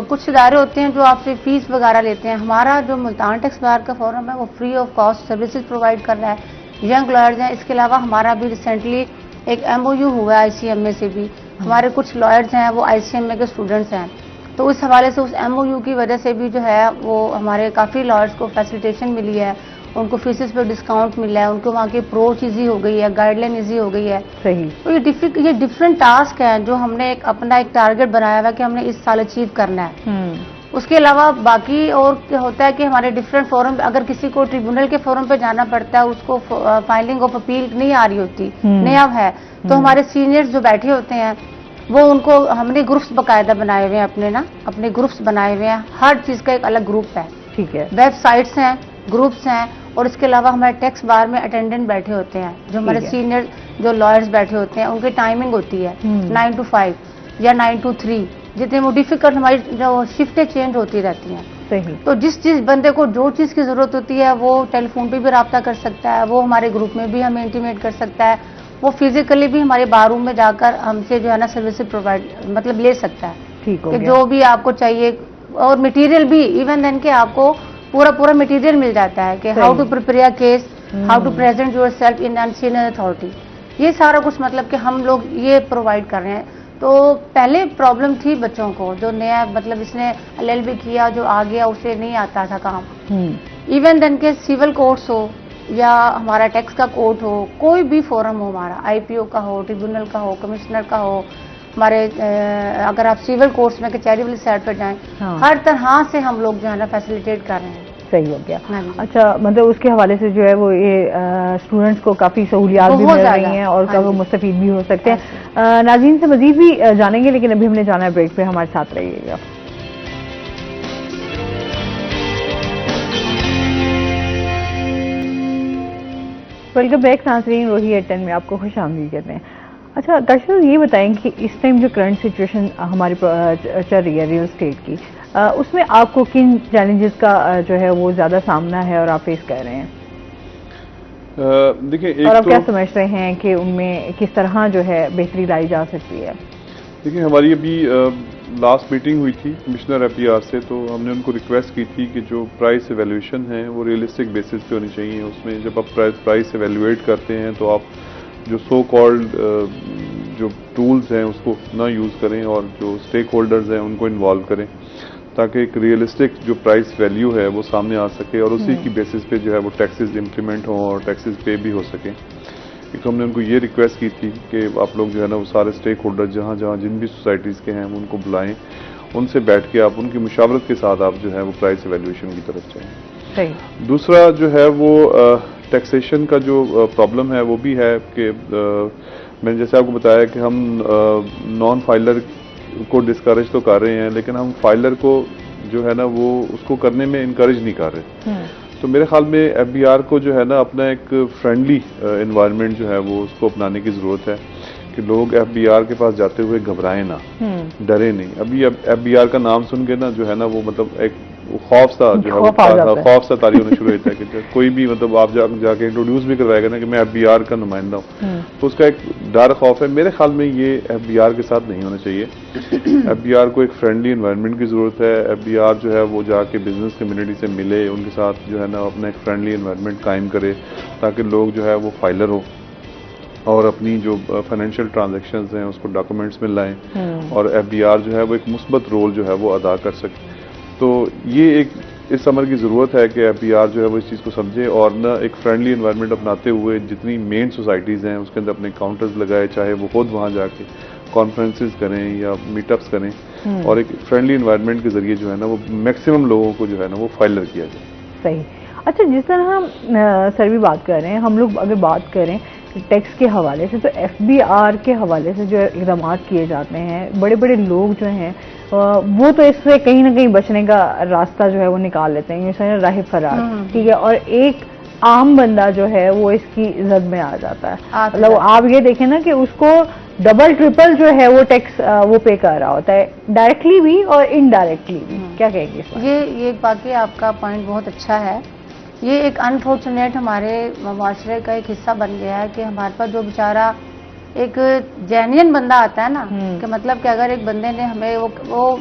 कुछ इदारे होते हैं जो आपसे फीस वगैरह लेते हैं। हमारा जो मुल्तान टैक्स बार का फोरम है वो free of cost services provide कर रहा है यंग लॉयर्स हैं। इसके अलावा हमारा भी रिसेंटली एक MOU हुआ है ICMA से भी। हमारे कुछ लॉयर्स हैं वो ICMA के स्टूडेंट्स हैं, तो उस हवाले से उस MOU की वजह से भी जो है वो हमारे काफ़ी लॉयर्स को फैसिलिटेशन मिली है, उनको फीसेस पे डिस्काउंट मिला है, उनको वहाँ की अप्रोच ईजी हो गई है, गाइडलाइन ईजी हो गई है। सही। तो ये डिफरेंट टास्क है जो हमने अपना एक टारगेट बनाया हुआ है कि हमने इस साल अचीव करना है। उसके अलावा बाकी और क्या होता है कि हमारे डिफरेंट फोरम, अगर किसी को ट्रिब्यूनल के फोरम पे जाना पड़ता है, उसको फाइलिंग ऑफ अपील नहीं आ रही होती, नया है, तो हमारे सीनियर्स जो बैठे होते हैं वो उनको हमने ग्रुप्स बाकायदा बनाए हुए हैं, अपने ग्रुप्स बनाए हुए हैं। हर चीज का एक अलग ग्रुप है। ठीक है। वेबसाइट्स हैं, ग्रुप्स हैं, और इसके अलावा हमारे टैक्स बार में अटेंडेंट बैठे होते हैं जो हमारे सीनियर जो लॉयर्स बैठे होते हैं। उनकी टाइमिंग होती है 9 to 5 या 9 to 3, जितने वो डिफिकल्ट हमारी जो शिफ्टें चेंज होती रहती हैं। सही। तो जिस बंदे को जो चीज़ की ज़रूरत होती है वो टेलीफोन पे भी रब्ता कर सकता है, वो हमारे ग्रुप में भी हमें इंटीमेट कर सकता है, वो फिजिकली भी हमारे बार रूम में जाकर हमसे जो है ना सर्विसेज प्रोवाइड मतलब ले सकता है। ठीक है। जो भी आपको चाहिए, और मटेरियल भी इवन देन के आपको पूरा मटेरियल मिल जाता है कि how to prepare case, how to present yourself in an senior authority. ये सारा कुछ मतलब कि हम लोग ये प्रोवाइड कर रहे हैं। तो पहले प्रॉब्लम थी बच्चों को, जो नया मतलब इसने LLB किया, जो आ गया उसे नहीं आता था काम। इवन देन के सिविल कोर्ट्स हो या हमारा टैक्स का कोर्ट हो, कोई भी फोरम हो, हमारा IPO का हो, ट्रिब्यूनल का हो, कमिश्नर का हो, हमारे अगर आप सिविल कोर्ट्स में कचहरी वाली साइड पर जाएं, हर तरह से हम लोग जो है ना फैसिलिटेट कर रहे हैं। सही हो गया। अच्छा, मतलब उसके हवाले से जो है वो ये स्टूडेंट्स को काफ़ी सहूलियात भी मिल रही हैं और काफ़ी मुस्तफीद भी हो सकते हैं। नाज़रीन से मजीद भी जानेंगे, लेकिन अभी हमने जाना है ब्रेक पे, हमारे साथ रहिएगा। वेलकम बैक नाज़रीन, रोही 10 में आपको खुश आमदीद कहते हैं। अच्छा दर्शक, ये बताएं कि इस टाइम जो करंट सिचुएशन हमारी चल रही है रियल स्टेट की, उसमें आपको किन चैलेंजेस का जो है वो ज़्यादा सामना है और आप फेस कर रहे हैं? देखिए, और आप क्या समझ रहे हैं कि उनमें किस तरह जो है बेहतरी लाई जा सकती है? देखिए, हमारी अभी लास्ट मीटिंग हुई थी कमिश्नर एफबीआर से, तो हमने उनको रिक्वेस्ट की थी कि जो प्राइस एवेल्यूएशन है वो रियलिस्टिक बेसिस पे होनी चाहिए। उसमें जब आप प्राइस एवेल्यूएट करते हैं तो आप जो सो कॉल्ड जो टूल्स हैं उसको ना यूज़ करें और जो स्टेक होल्डर्स हैं उनको इन्वॉल्व करें, ताकि एक रियलिस्टिक जो प्राइस वैल्यू है वो सामने आ सके और उसी की बेसिस पे जो है वो टैक्सेस इम्प्लीमेंट हों और टैक्सेस पे भी हो सकें। एक हमने उनको ये रिक्वेस्ट की थी कि आप लोग जो है ना वो सारे स्टेक होल्डर जहाँ जहाँ जिन भी सोसाइटीज़ के हैं उनको बुलाएं, उनसे बैठ के आप उनकी मुशावरत के साथ आप जो है वो प्राइस एवेल्यूएशन की तरफ जाएं। सही। दूसरा जो है वो टैक्सेशन का जो प्रॉब्लम है वो भी है कि मैंने जैसे आपको बताया कि हम नॉन फाइलर को डिस्करेज तो कर रहे हैं, लेकिन हम फाइलर को जो है ना वो उसको करने में इनकरेज नहीं कर रहे। तो मेरे ख्याल में एफबीआर को जो है ना अपना एक फ्रेंडली एनवायरनमेंट जो है वो उसको अपनाने की ज़रूरत है कि लोग एफबीआर के पास जाते हुए घबराएं ना, डरे नहीं। अभी एफबीआर का नाम सुन के ना जो है ना वो मतलब एक खौफ सा जो है खौफ सा तारी होना शुरू होता है कि कोई भी मतलब आप जाके इंट्रोड्यूस भी करवाएगा ना कि मैं एफबीआर का नुमाइंदा हूँ, तो उसका एक डर खौफ है। मेरे ख्याल में ये एफबीआर के साथ नहीं होना चाहिए। एफबीआर को एक फ्रेंडली एनवायरनमेंट की जरूरत है। एफबीआर जो है वो जाके बिजनेस कम्युनिटी से मिले, उनके साथ जो है ना अपना एक फ्रेंडली एनवायरनमेंट कायम करे ताकि लोग जो है वो फाइलर हो और अपनी जो फाइनेंशियल ट्रांजैक्शंस हैं उसको डॉक्यूमेंट्स में लाएं और एफबीआर जो है वो एक मुस्बत रोल जो है वो अदा कर सके। तो ये एक इस अमर की ज़रूरत है कि एफबीआर जो है वो इस चीज़ को समझे और न एक फ्रेंडली एनवायरनमेंट अपनाते हुए जितनी मेन सोसाइटीज़ हैं उसके अंदर अपने काउंटर्स लगाए, चाहे वो खुद वहाँ जाके कॉन्फ्रेंसेस करें या मीटअप्स करें और एक फ्रेंडली एनवायरनमेंट के जरिए जो है ना वो मैक्सिमम लोगों को जो है ना वो फाइलर किया जाए। सही। अच्छा, जिस तरह हम सर भी बात कर रहे हैं, हम लोग अगर बात करें टैक्स के हवाले से, तो एफबीआर के हवाले से जो इकदाम किए जाते हैं, बड़े बड़े लोग जो हैं वो तो इससे कहीं ना कहीं बचने का रास्ता जो है वो निकाल लेते हैं, जैसे राह फरार, ठीक है, और एक आम बंदा जो है वो इसकी जद में आ जाता है। मतलब आप ये देखें ना कि उसको डबल ट्रिपल जो है वो टैक्स वो पे कर रहा होता है, डायरेक्टली भी और इनडायरेक्टली भी। क्या कहेंगे इस बारे में? ये बाकी आपका पॉइंट बहुत अच्छा है। ये एक अनफॉर्चुनेट हमारे माशरे का एक हिस्सा बन गया है कि हमारे पास जो बेचारा एक जेन्युइन बंदा आता है ना, कि मतलब कि अगर एक बंदे ने हमें वो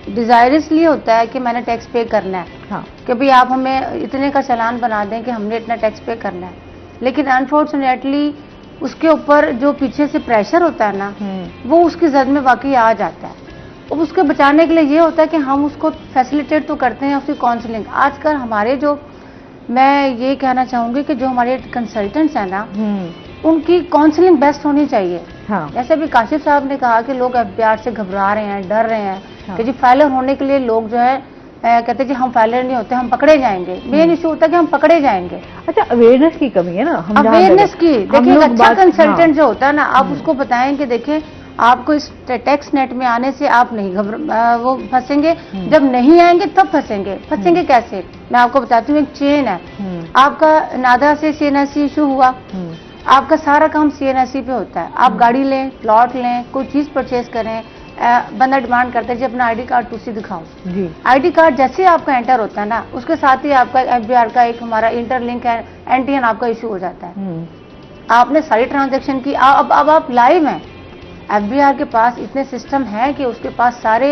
डिजायरसली होता है कि मैंने टैक्स पे करना है, हाँ, कि भाई आप हमें इतने का चालान बना दें कि हमने इतना टैक्स पे करना है, लेकिन अनफॉर्चुनेटली उसके ऊपर जो पीछे से प्रेशर होता है ना वो उसकी जद में वाकई आ जाता है। अब उसके बचाने के लिए ये होता है कि हम उसको फैसिलिटेट तो करते हैं, उसकी काउंसलिंग। आजकल हमारे जो, मैं ये कहना चाहूंगी कि जो हमारे कंसल्टेंट्स हैं ना उनकी काउंसलिंग बेस्ट होनी चाहिए। हाँ। जैसे भी काशिफ साहब ने कहा कि लोग एफबीआर से घबरा रहे हैं, डर रहे हैं, हाँ, कि जी फाइलर होने के लिए लोग जो है कहते हैं जी हम फाइलर नहीं होते, हम पकड़े जाएंगे। मेन इशू होता है कि हम पकड़े जाएंगे। अच्छा, अवेयरनेस की कमी है ना, अवेयरनेस की। देखिए अच्छा कंसल्टेंट जो होता है ना, आप उसको बताएं कि देखिए आपको इस टैक्स नेट में आने से आप नहीं वो फंसेंगे, जब नहीं आएंगे तब फंसेंगे कैसे? मैं आपको बताती हूँ, एक चेन है। आपका नादा से सीएनएससी इशू हुआ, आपका सारा काम सीएनएससी पे होता है। आप गाड़ी लें, प्लॉट लें, कोई चीज परचेज करें, बंदा डिमांड करता है जी अपना आईडी कार्ड टूसी दिखाओ जी। आईडी कार्ड जैसे आपका एंटर होता है ना, उसके साथ ही आपका एफबीआर का एक हमारा इंटरलिंक है, एनटीएन आपका इशू हो जाता है। आपने सारी ट्रांजैक्शन की, अब आप लाइव हैं। एफबीआर के पास इतने सिस्टम है कि उसके पास सारे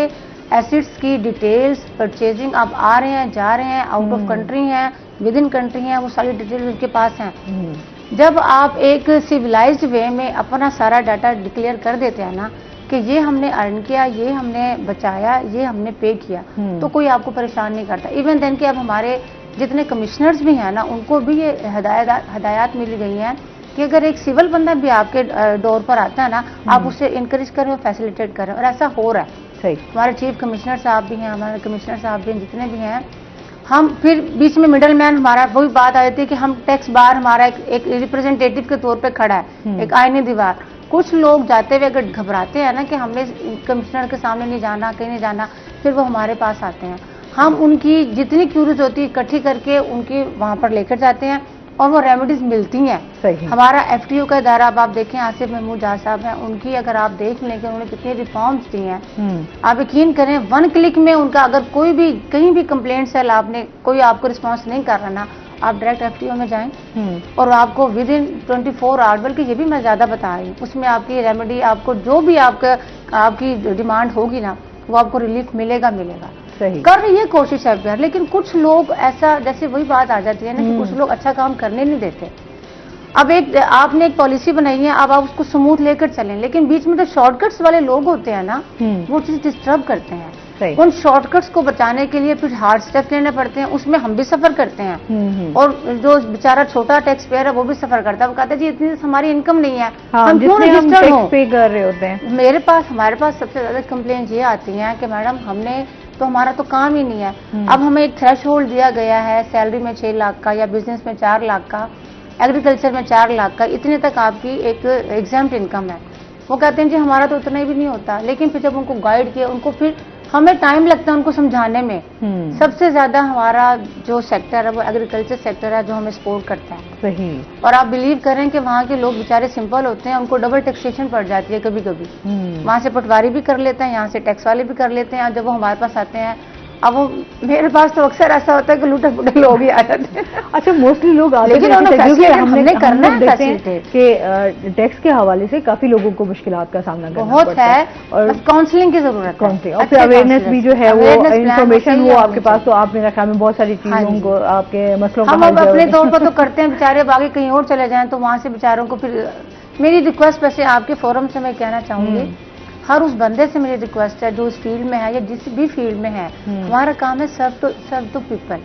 एसेट्स की डिटेल्स, परचेजिंग, आप आ रहे हैं, जा रहे हैं, आउट ऑफ कंट्री हैं, विद इन कंट्री हैं, वो सारी डिटेल्स उनके पास हैं। जब आप एक सिविलाइज्ड वे में अपना सारा डाटा डिक्लेयर कर देते हैं ना कि ये हमने अर्न किया, ये हमने बचाया, ये हमने पे किया, तो कोई आपको परेशान नहीं करता। इवन देन कि अब हमारे जितने कमिश्नर्स भी हैं ना, उनको भी ये हदायत मिल गई हैं कि अगर एक सिविल बंदा भी आपके डोर पर आता है ना, आप उसे इंकरेज करें और फैसिलिटेट करें, और ऐसा हो रहा है। सही। हमारे चीफ कमिश्नर साहब भी हैं, हमारे कमिश्नर साहब भी, जितने भी हैं, हम फिर बीच में मिडल मैन, हमारा वही बात आ जाती है कि हम टैक्स बार हमारा एक रिप्रेजेंटेटिव के तौर पे खड़ा है, एक आईनी दीवार। कुछ लोग जाते हुए अगर घबराते हैं ना कि हमने कमिश्नर के सामने नहीं जाना, कहीं नहीं जाना, फिर वो हमारे पास आते हैं। हम उनकी जितनी क्यूरीज होती है इकट्ठी करके उनकी वहां पर लेकर जाते हैं और वो रेमेडीज मिलती हैं। सही। हमारा एफटीओ का इदारा, अब आप देखें, आसिफ महमूद जहाँ साहब हैं, उनकी अगर आप देख लें कि उन्होंने कितनी रिफॉर्म्स दी हैं, आप यकीन करें 1 क्लिक में उनका अगर कोई भी कहीं भी कंप्लेंट सेल आपने कोई आपको रिस्पॉन्स नहीं कर रहा ना, आप डायरेक्ट एफटीओ में जाएं और आपको विद इन 24 आवर, बल्कि ये भी मैं ज्यादा बता रही हूँ, उसमें आपकी रेमेडी, आपको जो भी आपकी डिमांड होगी ना, वो आपको रिलीफ मिलेगा। सही कर रही है कोशिश एफबीआर, लेकिन कुछ लोग ऐसा, जैसे वही बात आ जाती है ना कि कुछ लोग अच्छा काम करने नहीं देते। अब आपने एक पॉलिसी बनाई है, अब आप उसको स्मूथ लेकर चलें, लेकिन बीच में जो शॉर्टकट्स वाले लोग होते हैं ना, वो चीज डिस्टर्ब करते हैं। उन शॉर्टकट्स को बचाने के लिए फिर हार्ड स्टेप लेने पड़ते हैं, उसमें हम भी सफर करते हैं और जो बेचारा छोटा टैक्स पेयर है वो भी सफर करता है। वो कहता है जी इतनी हमारी इनकम नहीं है, हम क्यों रजिस्टर्ड हो पे कर रहे होते हैं। हमारे पास सबसे ज्यादा कंप्लेंट ये आती है कि मैडम हमने तो, हमारा तो काम ही नहीं है। अब हमें एक थ्रेश होल्ड दिया गया है, सैलरी में 6 लाख का या बिजनेस में 4 लाख का, एग्रीकल्चर में 4 लाख का, इतने तक आपकी एक एग्जाम्प्ट इनकम है। वो कहते हैं जी हमारा तो उतना भी नहीं होता, लेकिन फिर जब उनको गाइड किया, उनको फिर हमें टाइम लगता है उनको समझाने में। सबसे ज्यादा हमारा जो सेक्टर है वो एग्रीकल्चर सेक्टर है, जो हमें सपोर्ट करता है। सही। और आप बिलीव करें कि वहाँ के लोग बेचारे सिंपल होते हैं, उनको डबल टैक्सेशन पड़ जाती है कभी कभी। वहाँ से पटवारी भी कर लेते हैं, यहाँ से टैक्स वाले भी कर लेते हैं, और जब वो हमारे पास आते हैं, अब वो मेरे पास तो अक्सर ऐसा होता है कि लूटे पुटे लोग ही आ जाते हैं। अच्छा, मोस्टली लोग आते लेकिन हमने करना है फैसिलिटेट कि टैक्स के हवाले से काफी लोगों को मुश्किलात का सामना करना बहुत पड़ता है, और काउंसलिंग की जरूरत है। काउंसलिंग और फिर अवेयरनेस भी जो है, वो इन्फॉर्मेशन वो आपके पास, तो आप मेरा ख्याल में बहुत सारी चीजों को, आपके मसलों हम अब अपने तौर पर तो करते हैं, बेचारे अब आगे कहीं और चले जाएं तो वहां से बेचारों को फिर। मेरी रिक्वेस्ट वैसे आपके फोरम से मैं कहना चाहूंगी, हर उस बंदे से मेरी रिक्वेस्ट है जो इस फील्ड में है या जिस भी फील्ड में है, हमारा काम है सर्व टू पीपल।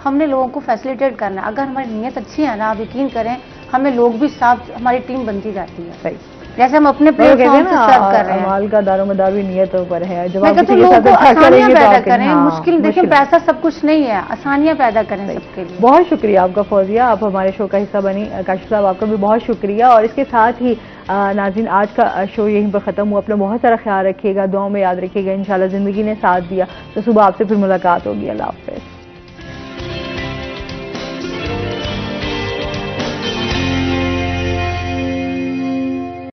हमने लोगों को फैसिलिटेट करना है। अगर हमारी नीयत अच्छी है ना, आप यकीन करें, हमें लोग भी साफ, हमारी टीम बनती जाती है। सही। जैसे हम अपने प्लेटफॉर्म से सर्व कर रहे हैं, माल का दारोमदार भी नियतों पर है। जब मैं कहती हूँ लोगों को आसानियां पैदा करें, हाँ, मुश्किल देखिए, पैसा सब कुछ नहीं है, आसानियां पैदा करें सबके लिए। बहुत शुक्रिया आपका फौजिया, आप हमारे शो का हिस्सा बनी। काशिफ साहब, आपका भी बहुत शुक्रिया। और इसके साथ ही नाज़रीन, आज का शो यहीं पर खत्म हुआ। अपना बहुत सारा ख्याल रखिएगा, दुआओं में याद रखिएगा। इंशाल्लाह जिंदगी ने साथ दिया तो सुबह आपसे फिर मुलाकात होगी। अल्लाह हाफ़िज़।